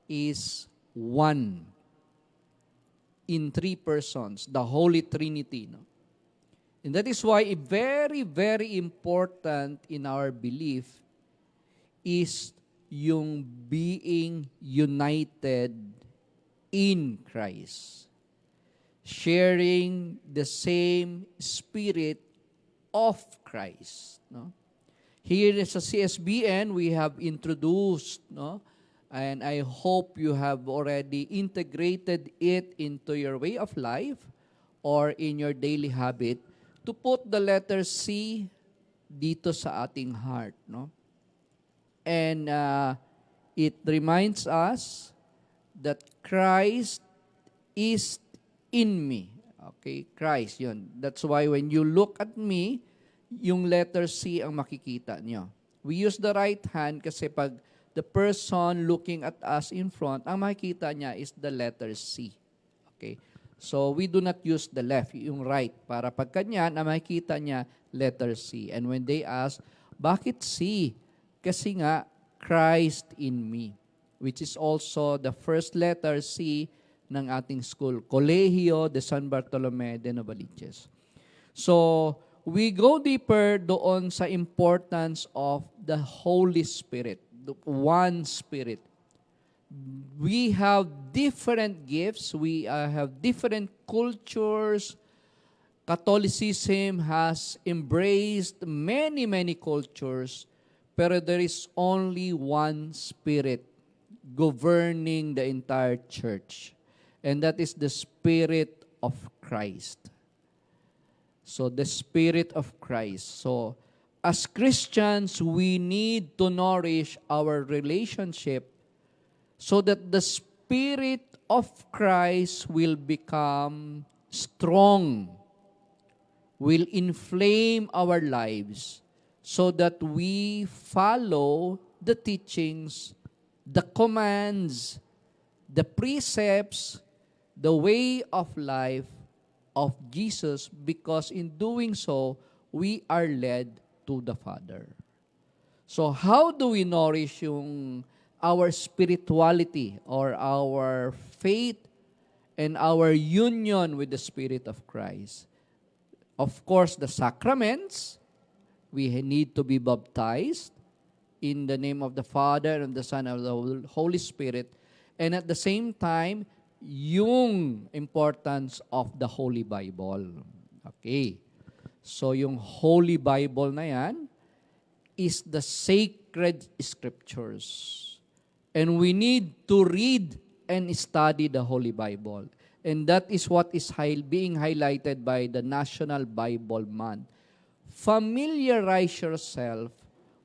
is one in three persons, the Holy Trinity. No? And that is why very, very important in our belief is yung being united in Christ. Sharing the same Spirit of Christ. No? Here sa CSBN, we have introduced, and I hope you have already integrated it into your way of life or in your daily habit, to put the letter C dito sa ating heart. No? And it reminds us that Christ is in me. Okay, Christ, yun. That's why when you look at me, yung letter C ang makikita nyo. We use the right hand kasi pag the person looking at us in front, ang makikita niya is the letter C. Okay? So, we do not use the left, yung right. Para pag kanyan, ang makikita niya, letter C. And when they ask, bakit C? Kasi nga, Christ in me. Which is also the first letter C ng ating school, Colegio de San Bartolome de Novaliches. So, we go deeper doon sa importance of the Holy Spirit, the one Spirit. We have different gifts. We have different cultures. Catholicism has embraced many, many cultures, pero there is only one Spirit governing the entire church. And that is the Spirit of Christ. So, the Spirit of Christ. So, as Christians, we need to nourish our relationship so that the Spirit of Christ will become strong, will inflame our lives, so that we follow the teachings, the commands, the precepts, the way of life of Jesus, because in doing so, we are led to the Father. So how do we nourish our spirituality or our faith and our union with the Spirit of Christ? Of course, the sacraments, we need to be baptized in the name of the Father and the Son and the Holy Spirit. And at the same time, yung importance of the Holy Bible. Okay. So yung Holy Bible na yan is the sacred scriptures. And we need to read and study the Holy Bible. And that is what is being highlighted by the National Bible Month. Familiarize yourself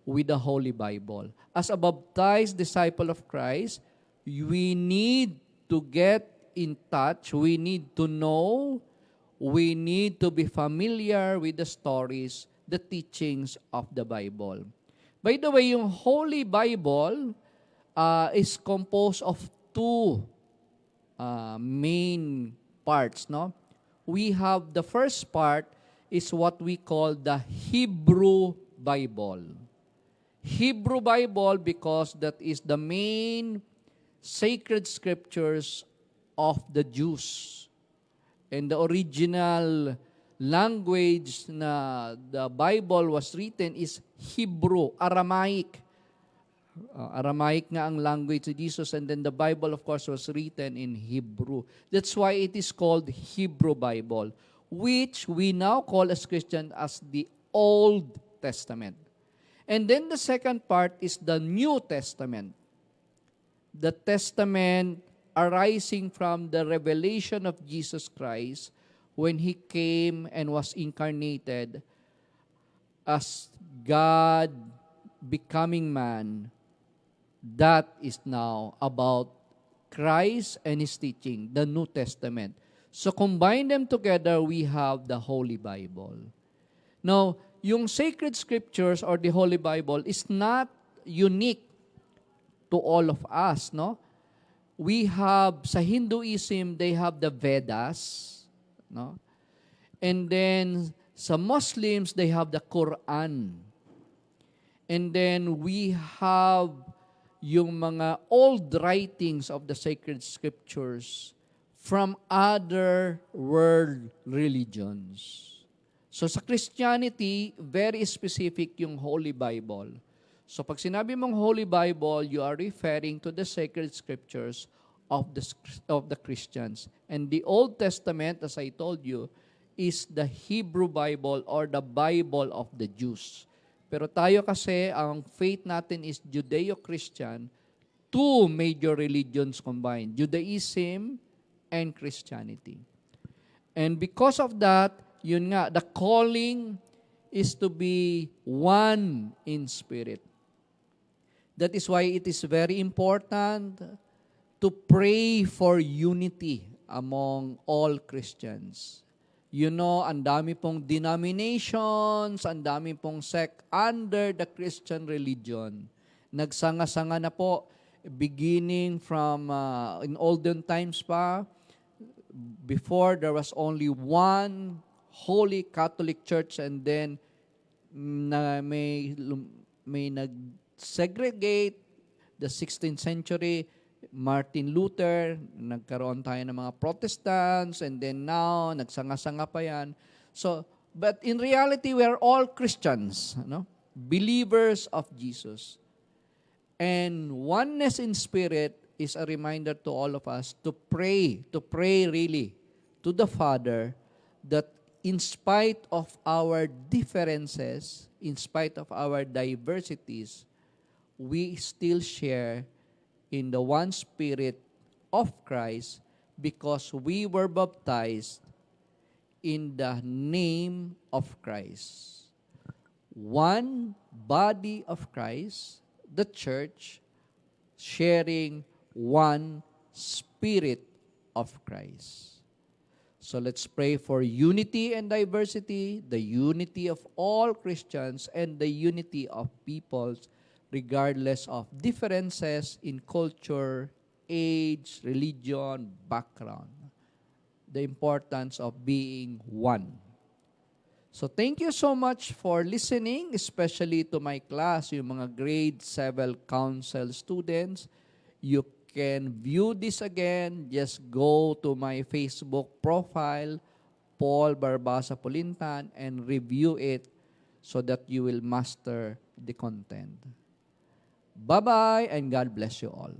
with the Holy Bible. As a baptized disciple of Christ, we need to get in touch, we need to know, we need to be familiar with the stories, the teachings of the Bible. By the way, yung Holy Bible is composed of two main parts. No? We have the first part is what we call the Hebrew Bible. Hebrew Bible because that is the main sacred scriptures of the Jews. And the original language na the Bible was written is Hebrew, Aramaic. Aramaic nga ang language of Jesus, and then the Bible, of course, was written in Hebrew. That's why it is called Hebrew Bible, which we now call as Christians as the Old Testament. And then the second part is the New Testament. The Testament arising from the revelation of Jesus Christ when He came and was incarnated as God becoming man. That is now about Christ and His teaching, the New Testament. So combine them together, we have the Holy Bible. Now, yung sacred scriptures or the Holy Bible is not unique to all of us, no? We have, sa Hinduism, they have the Vedas, no? And then, sa Muslims, they have the Quran. And then, we have yung mga old writings of the sacred scriptures from other world religions. So sa Christianity, very specific yung Holy Bible. So pag sinabi mong Holy Bible, you are referring to the sacred scriptures of the Christians. And the Old Testament, as I told you, is the Hebrew Bible or the Bible of the Jews. Pero tayo kasi, ang faith natin is Judeo-Christian, two major religions combined, Judaism and Christianity. And because of that, yun nga, the calling is to be one in spirit. That is why it is very important to pray for unity among all Christians. You know, ang dami pong denominations, ang dami pong sect under the Christian religion. Nagsanga-sanga na po, beginning from in olden times pa, before there was only one Holy Catholic Church, and then may nag-segregate the 16th century, Martin Luther, nagkaroon tayo ng mga Protestants, and then now, nagsanga-sanga pa yan. So, but in reality, we are all Christians, no? Believers of Jesus. And oneness in spirit is a reminder to all of us to pray really to the Father that in spite of our differences, in spite of our diversities, we still share in the one Spirit of Christ because we were baptized in the name of Christ. One body of Christ, the church, sharing one Spirit of Christ. So let's pray for unity and diversity, the unity of all Christians, and the unity of peoples, regardless of differences in culture, age, religion, background. The importance of being one. So thank you so much for listening, especially to my class, yung mga grade 7 council students. You can view this again. Just go to my Facebook profile, Paul Barbasa Pulintan, and review it so that you will master the content. Bye-bye, and God bless you all.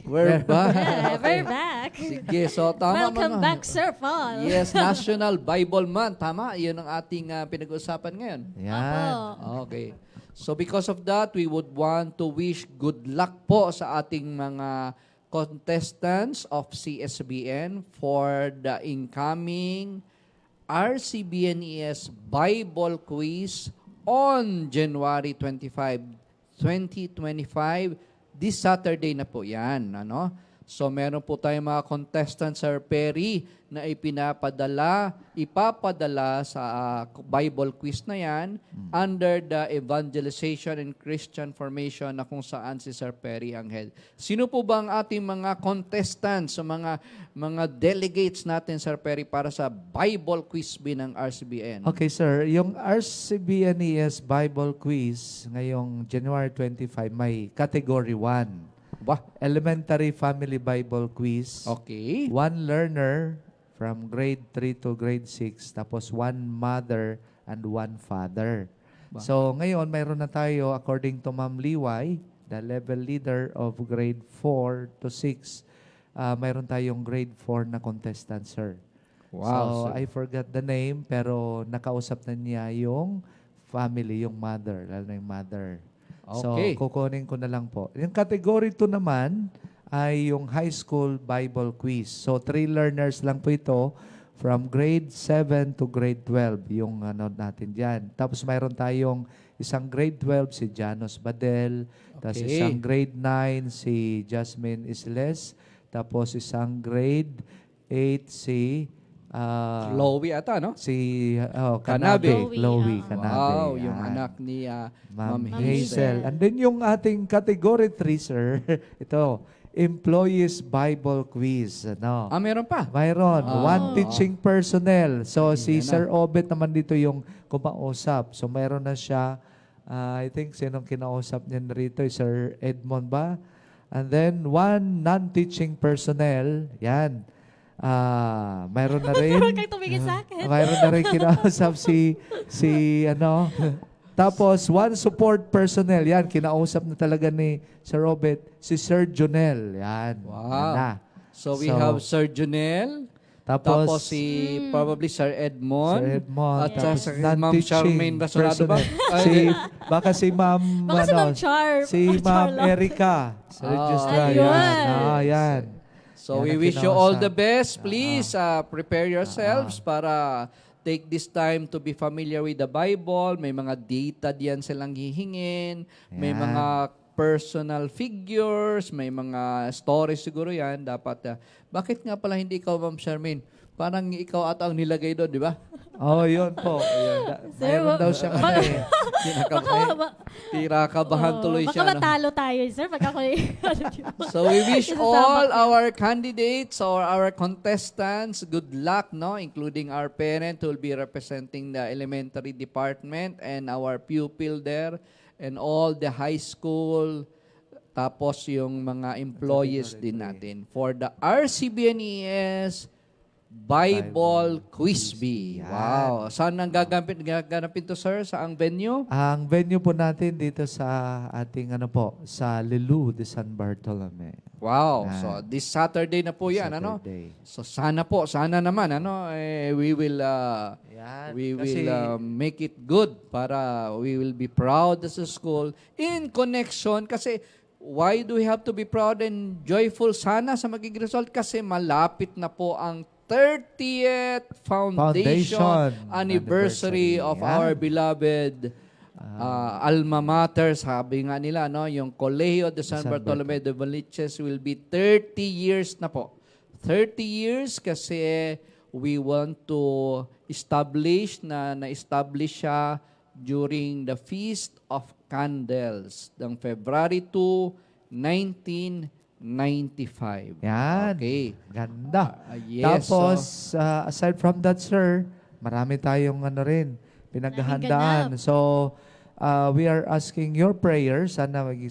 We're back. Yeah, we're back. Sige, so tama Welcome mga- back, Sir Paul. Yes, National Bible Month. Tama, yun ang ating pinag-uusapan ngayon. Yan. Opo. Okay. So because of that, we would want to wish good luck po sa ating mga contestants of CSBN for the incoming RCBNES Bible Quiz on January 25, 2025. This Saturday na po yan. Ano? So meron po tayong mga contestants, Sir Perry, na ipapadala sa Bible quiz na yan under the Evangelization and Christian Formation na kung saan si Sir Perry ang head. Sino po ba ang ating mga contestants, so mga delegates natin, Sir Perry, para sa Bible quiz B ng RCBN? Okay, sir. Yung RCBNES Bible Quiz ngayong January 25 may Category 1. Ba? Elementary Family Bible Quiz. Okay. One learner from grade 3 to grade 6, tapos one mother and one father. Ba? So ngayon, mayroon na tayo, according to Ma'am Liway, the level leader of grade 4 to 6, mayroon tayong grade 4 na contestant, sir. Wow. So I forgot the name, pero nakausap na niya yung family, yung mother, lalo na yung mother. Okay. So, kukunin ko na lang po. Yung category 2 naman ay yung high school Bible quiz. So, 3 learners lang po ito from grade 7 to grade 12, yung ano natin dyan. Tapos, mayroon tayong isang grade 12, si Janos Badel. Tapos, Okay. isang grade 9, si Jasmine Isles. Tapos, isang grade 8, si Chloe ata, no? si Kanabe. Chloe Chloe, Kanabe. Wow, yung Yan. anak ni Ma'am Ma'am Hazel. Hazel. And then yung ating category 3, sir, ito, Employees Bible Quiz. Ano? Meron pa. Mayroon, one teaching personnel. So, si Yan na. Sir Obet naman dito yung kumausap. So, mayroon na siya, I think, sinong kinausap niya rito? Sir Edmond ba? And then, one non-teaching personnel. Yan. Mayroon na rin. Huwag kang tumingin sa akin. Mayroon na rin kinausap si ano. Tapos, one support personnel. Yan, kinausap na talaga ni Sir Robert, si Sir Junel. Yan. Wow. Yan na. So we have Sir Junel, Tapos, si probably Sir Edmond, Sir Edmond. at Tapos, si Ma'am Charmaine Rasolado ba? personnel. Baka si Ma'am, Baka si Ma'am Char. si Ma'am Erika. Sa registrar. ayun. Yan. Yan. So Yan we ang wish you all kinausap. the best. Please prepare yourselves para take this time to be familiar with the Bible. May mga data diyan silang hihingin. May Yan. mga personal figures. May mga stories siguro yan. Dapat, bakit nga pala hindi ikaw, Ma'am Charmaine? Parang ikaw ata ang nilagay doon, di ba? Oh, yun po. Ayun. Mayroon daw siya Kinakabahan tuloy Baka siya. no? matalo tayo, sir. Pag ako So we wish Isasama all ko. our candidates or our contestants good luck, no, including our parent who will be representing the elementary department and our pupil there and all the high school, tapos yung mga employees din natin for the RCBNES Bible Quiz Bee. Wow. Saan ang gaganapin to, sir? Saang venue? Ang venue po natin dito sa ating sa Lilu de San Bartolome. Wow. So this Saturday na po 'yan, ano? Saturday. So sana naman we will Yan. we Kasi- will make it good para we will be proud as a school in connection kasi why do we have to be proud and joyful sana sa magiging result kasi malapit na po ang 30th foundation anniversary of Yan. our beloved alma mater, sabi nga nila, no, yung Colegio de San San Bartolome de Valiches will be 30 years na po. 30 years kasi we want to establish na-establish siya during the Feast of Candles ng February 2, 1995. Yan. Okay. Ganda. Yes. Tapos, aside from that, sir, marami tayong pinaghahandaan. Maraming So, we are asking your prayers. Sana maging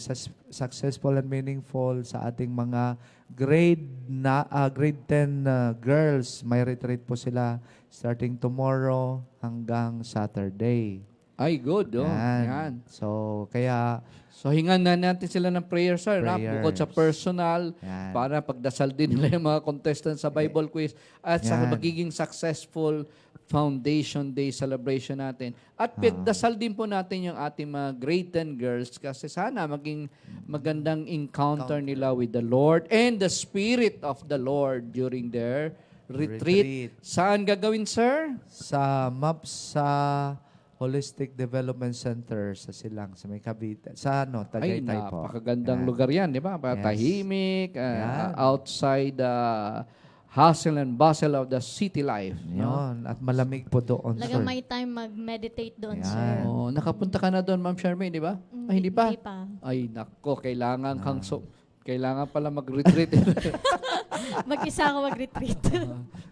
successful and meaningful sa ating mga grade 10 girls. May retreat po sila starting tomorrow hanggang Saturday. Ay, good. Oh. Yan. So, kaya, So, hingan na natin sila ng prayer, sir. Na? Bukod sa Prayers. personal, yan. para pagdasal din nila yung mga contestants sa Bible quiz at sa Yan. magiging successful Foundation Day celebration natin. At pagdasal din po natin yung ating mga grade 10 girls kasi sana maging magandang encounter nila with the Lord and the Spirit of the Lord during their retreat. Saan gagawin, sir? Sa MAPS sa Holistic Development Center sa Silang, sa may Cavite. Sa Ay, Tagaytay po. napakagandang Yan. lugar yan, di ba? Yes. Tahimik, Yan. outside the hustle and bustle of the city life. No? Yun. At malamig po doon, Talagang sir. may time mag-meditate doon, Yan. sir. Oh, nakapunta ka na doon, Ma'am Charmaine, di ba? Ay, hindi pa? Hindi pa. Ay, nako, kailangan pala mag-retreat. Mag-isa ako mag-retreat.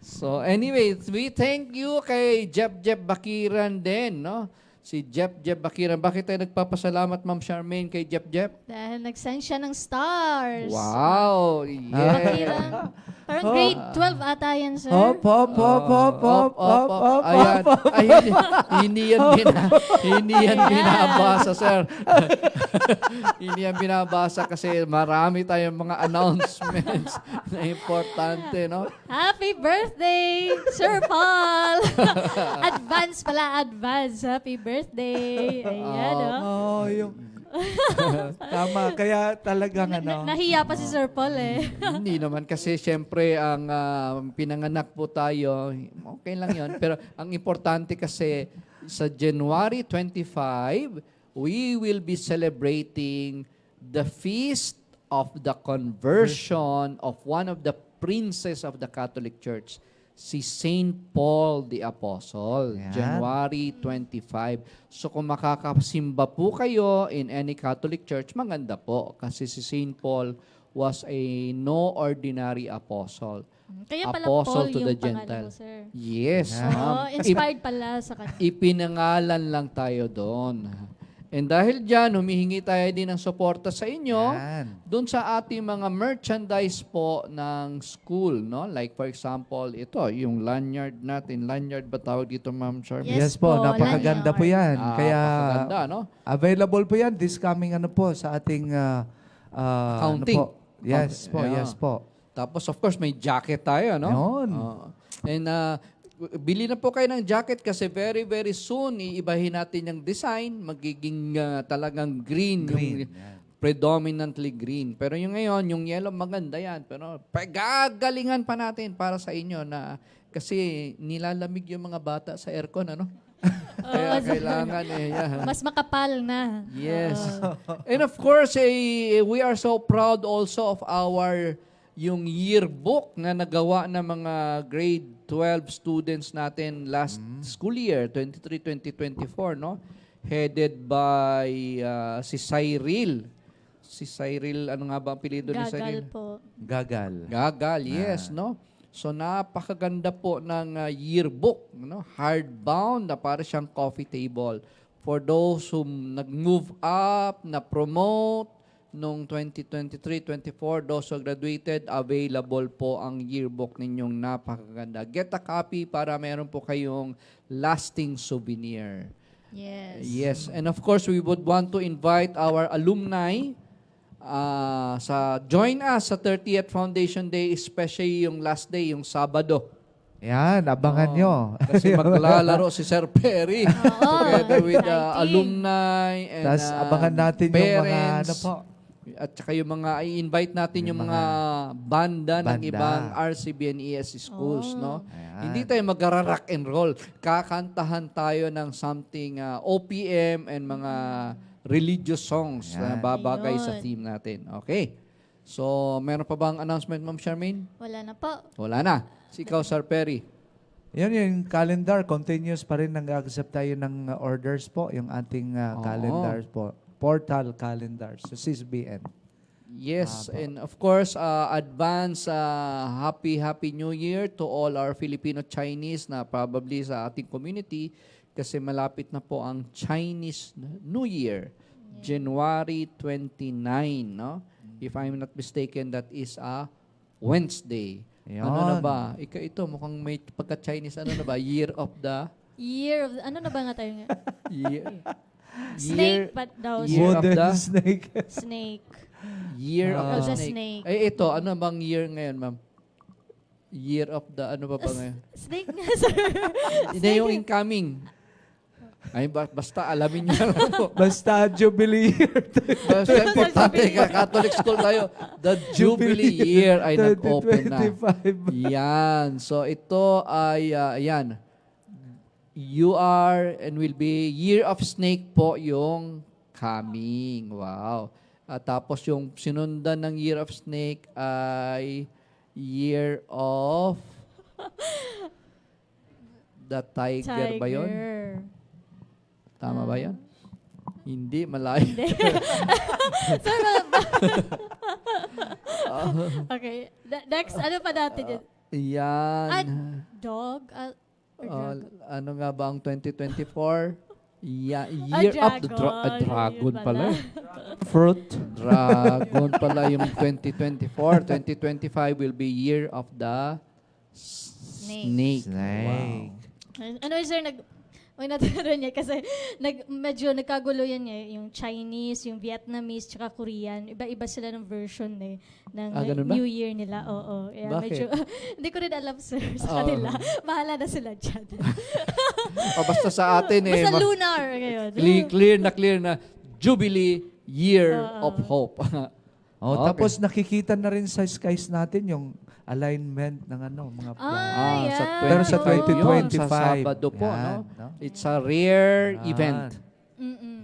So, anyways, we thank you kay Jeb Bakiran din, no? Si Jeb Bakiran. Bakit tayo nagpapasalamat, Ma'am Charmaine, kay Jeb? Dahil nag-send siya ng stars. Wow! Yeah. Bakiran. Parang grade 12 ata yan, sir. Hop, hop, hop, hop, hop, hop, hop, Ayan. Ay, hindi yan binabasa, sir. Hindi yan binabasa kasi marami tayong mga announcements na importante, no? Happy birthday, Sir Paul! Advance pala, advance. Happy birthday. Ayan, oh. Oh, yung... Tama. Kaya talagang Nahiya pa si Sir Paul eh. Hindi naman kasi syempre ang pinanganak po tayo, okay lang yon. Pero ang importante kasi sa January 25, we will be celebrating the feast of the conversion of one of the princes of the Catholic Church, si Saint Paul the Apostle, Yan. January 25. So kung makakasimba po kayo in any Catholic Church, maganda po kasi si Saint Paul was a no ordinary apostle. Kaya pala Apostle Paul to yung the pangalan Gentile. mo, sir. Yes, ma'am. Oh, inspired pala sa kanya. Ipinangalan lang tayo doon. And dahil dyan, humihingi tayo din ng suporta sa inyo Yan. doon sa ating mga merchandise po ng school, no? Like for example, ito, yung lanyard natin. Lanyard ba tawag dito, Ma'am Charmy? Yes Yes po, po, napakaganda po yan. Kaya Napakaganda, no? available po yan this coming sa ating Counting. Yes po, Yeah. yes po. Tapos of course, may jacket tayo, no? Yun. And bili na po kayo ng jacket kasi very, very soon, iibahin natin yung design. Magiging talagang green. Green, Yung predominantly green. Pero yung ngayon, yung yellow, maganda yan. Pero gagalingan pa natin para sa inyo na kasi nilalamig yung mga bata sa aircon, ano? Kaya kailangan yeah. Mas makapal na. Yes. And of course, we are so proud also of our yung yearbook na nagawa ng mga grade 12 students natin last school year, 23-2024, no? Headed by si Cyril. Si Cyril, ano nga ba ang apelyido ni Gagal Cyril? po. Gagal. Gagal, yes, no? So napakaganda po ng yearbook, no? Hardbound na para siyang coffee table. For those who nag-move up, na-promote noong 2023-24, those who graduated, available po ang yearbook ninyong napakaganda. Get a copy para meron po kayong lasting souvenir. Yes. Yes, and of course, we would want to invite our alumni sa join us sa 30th Foundation Day, especially yung last day, yung Sabado. Yan, abangan nyo. Kasi maglalaro si Sir Perry together with the exciting. alumni and Tapos abangan natin yung mga parents. ano po. At saka yung mga, i-invite natin yung mga banda ng banda. ibang RCB and ES schools, no? Ayan. Hindi tayo mag-rock and roll. Kakantahan tayo ng something OPM and mga religious songs na Ayan. babagay sa Ayun. theme natin. Okay. So, meron pa bang announcement, Ma'am Charmaine? Wala na po. Wala na. Si ikaw, Sir Perry. Yan yung calendar, continuous pa rin nag-accept tayo ng orders po, yung ating calendars po. Portal calendars, so CISBN. Yes, and of course, advance happy New Year to all our Filipino-Chinese na probably sa ating community kasi malapit na po ang Chinese New Year, January 29, no? If I'm not mistaken, that is a Wednesday. Ano na Yan. ba? Ito, mukhang may pagka-Chinese, ano na ba? Year of the Year of, ano na ba nga tayo nga? Year, Snake pa daw, year sir. of Wooden the- snake. Snake. Year of Of the the snake. snake. Eh, ito, ano bang year ngayon, ma'am? Year of the, ano ba ngayon? Snake nga, sir. Hindi yung incoming. Ay, basta alamin niyo lang po. Basta Jubilee year. Basta importante, Catholic school tayo. The Jubilee year ay nag-open na. 2025. Yan. So, ito ay, yan. You are and will be year of snake po yung coming. Wow. At tapos yung sinundan ng year of snake ay year of the tiger ba yun? Tama ba yun? Hindi, malayo. Sir, okay. Next, ano pa natin yun? Yan. Dog? Or dragon? Ano nga ba ang 2024? Year of the dragon. dragon Yun pala. Fruit. Dragon pala yung 2024. 2025 will be year of the snake. Snake. Ano sir, may naturo niya kasi medyo nagkagulo yan yung Chinese, yung Vietnamese, tsaka Korean. Iba-iba sila ng version ng ganun ba? New Year nila. Oo. Yeah, Bakit? medyo, hindi ko rin alam sir sa Oo. kanila. Bahala na sila dyan. Basta sa atin Basta lunar ngayon. clear na Jubilee Year of Hope. Oh, Okay. tapos nakikita na rin sa skies natin yung alignment ng mga planets. sa yan. Pero sa 2025 2025, sa Sabado po, yan, no? It's a rare Yan. event.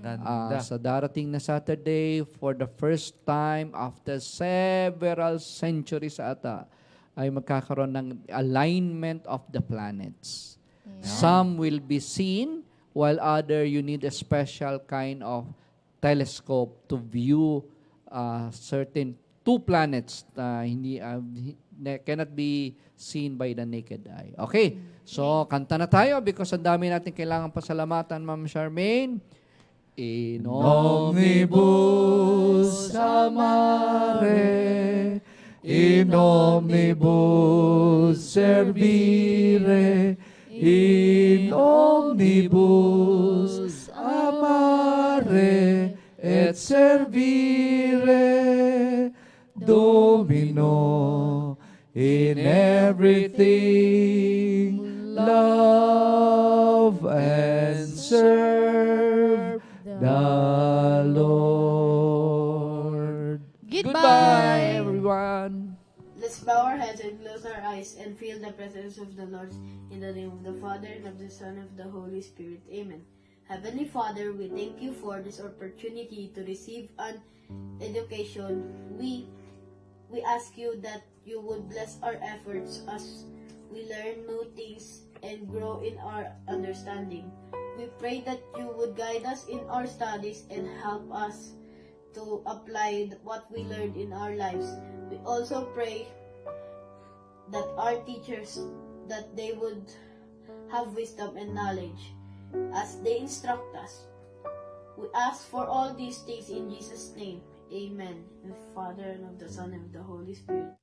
Ganda. Sa darating na Saturday, for the first time after several centuries ata, ay magkakaroon ng alignment of the planets. Some will be seen, while other you need a special kind of telescope to view certain two planets na cannot be seen by the naked eye. Okay, so kanta na tayo because ang dami natin kailangan pasalamatan, Ma'am Charmaine. In omnibus amare, in omnibus servire, in omnibus amare et servire, Domino, in everything love and serve the Lord. Goodbye. Everyone. Let's bow our heads and close our eyes and feel the presence of the Lord in the name of the Father, and of the Son, and of the Holy Spirit. Amen. Heavenly Father, we thank you for this opportunity to receive an education. We ask you that you would bless our efforts as we learn new things and grow in our understanding. We pray that you would guide us in our studies and help us to apply what we learned in our lives. We also pray that our teachers, that they would have wisdom and knowledge as they instruct us. We ask for all these things in Jesus' name. Amen. In the Father, and of the Son, and of the Holy Spirit.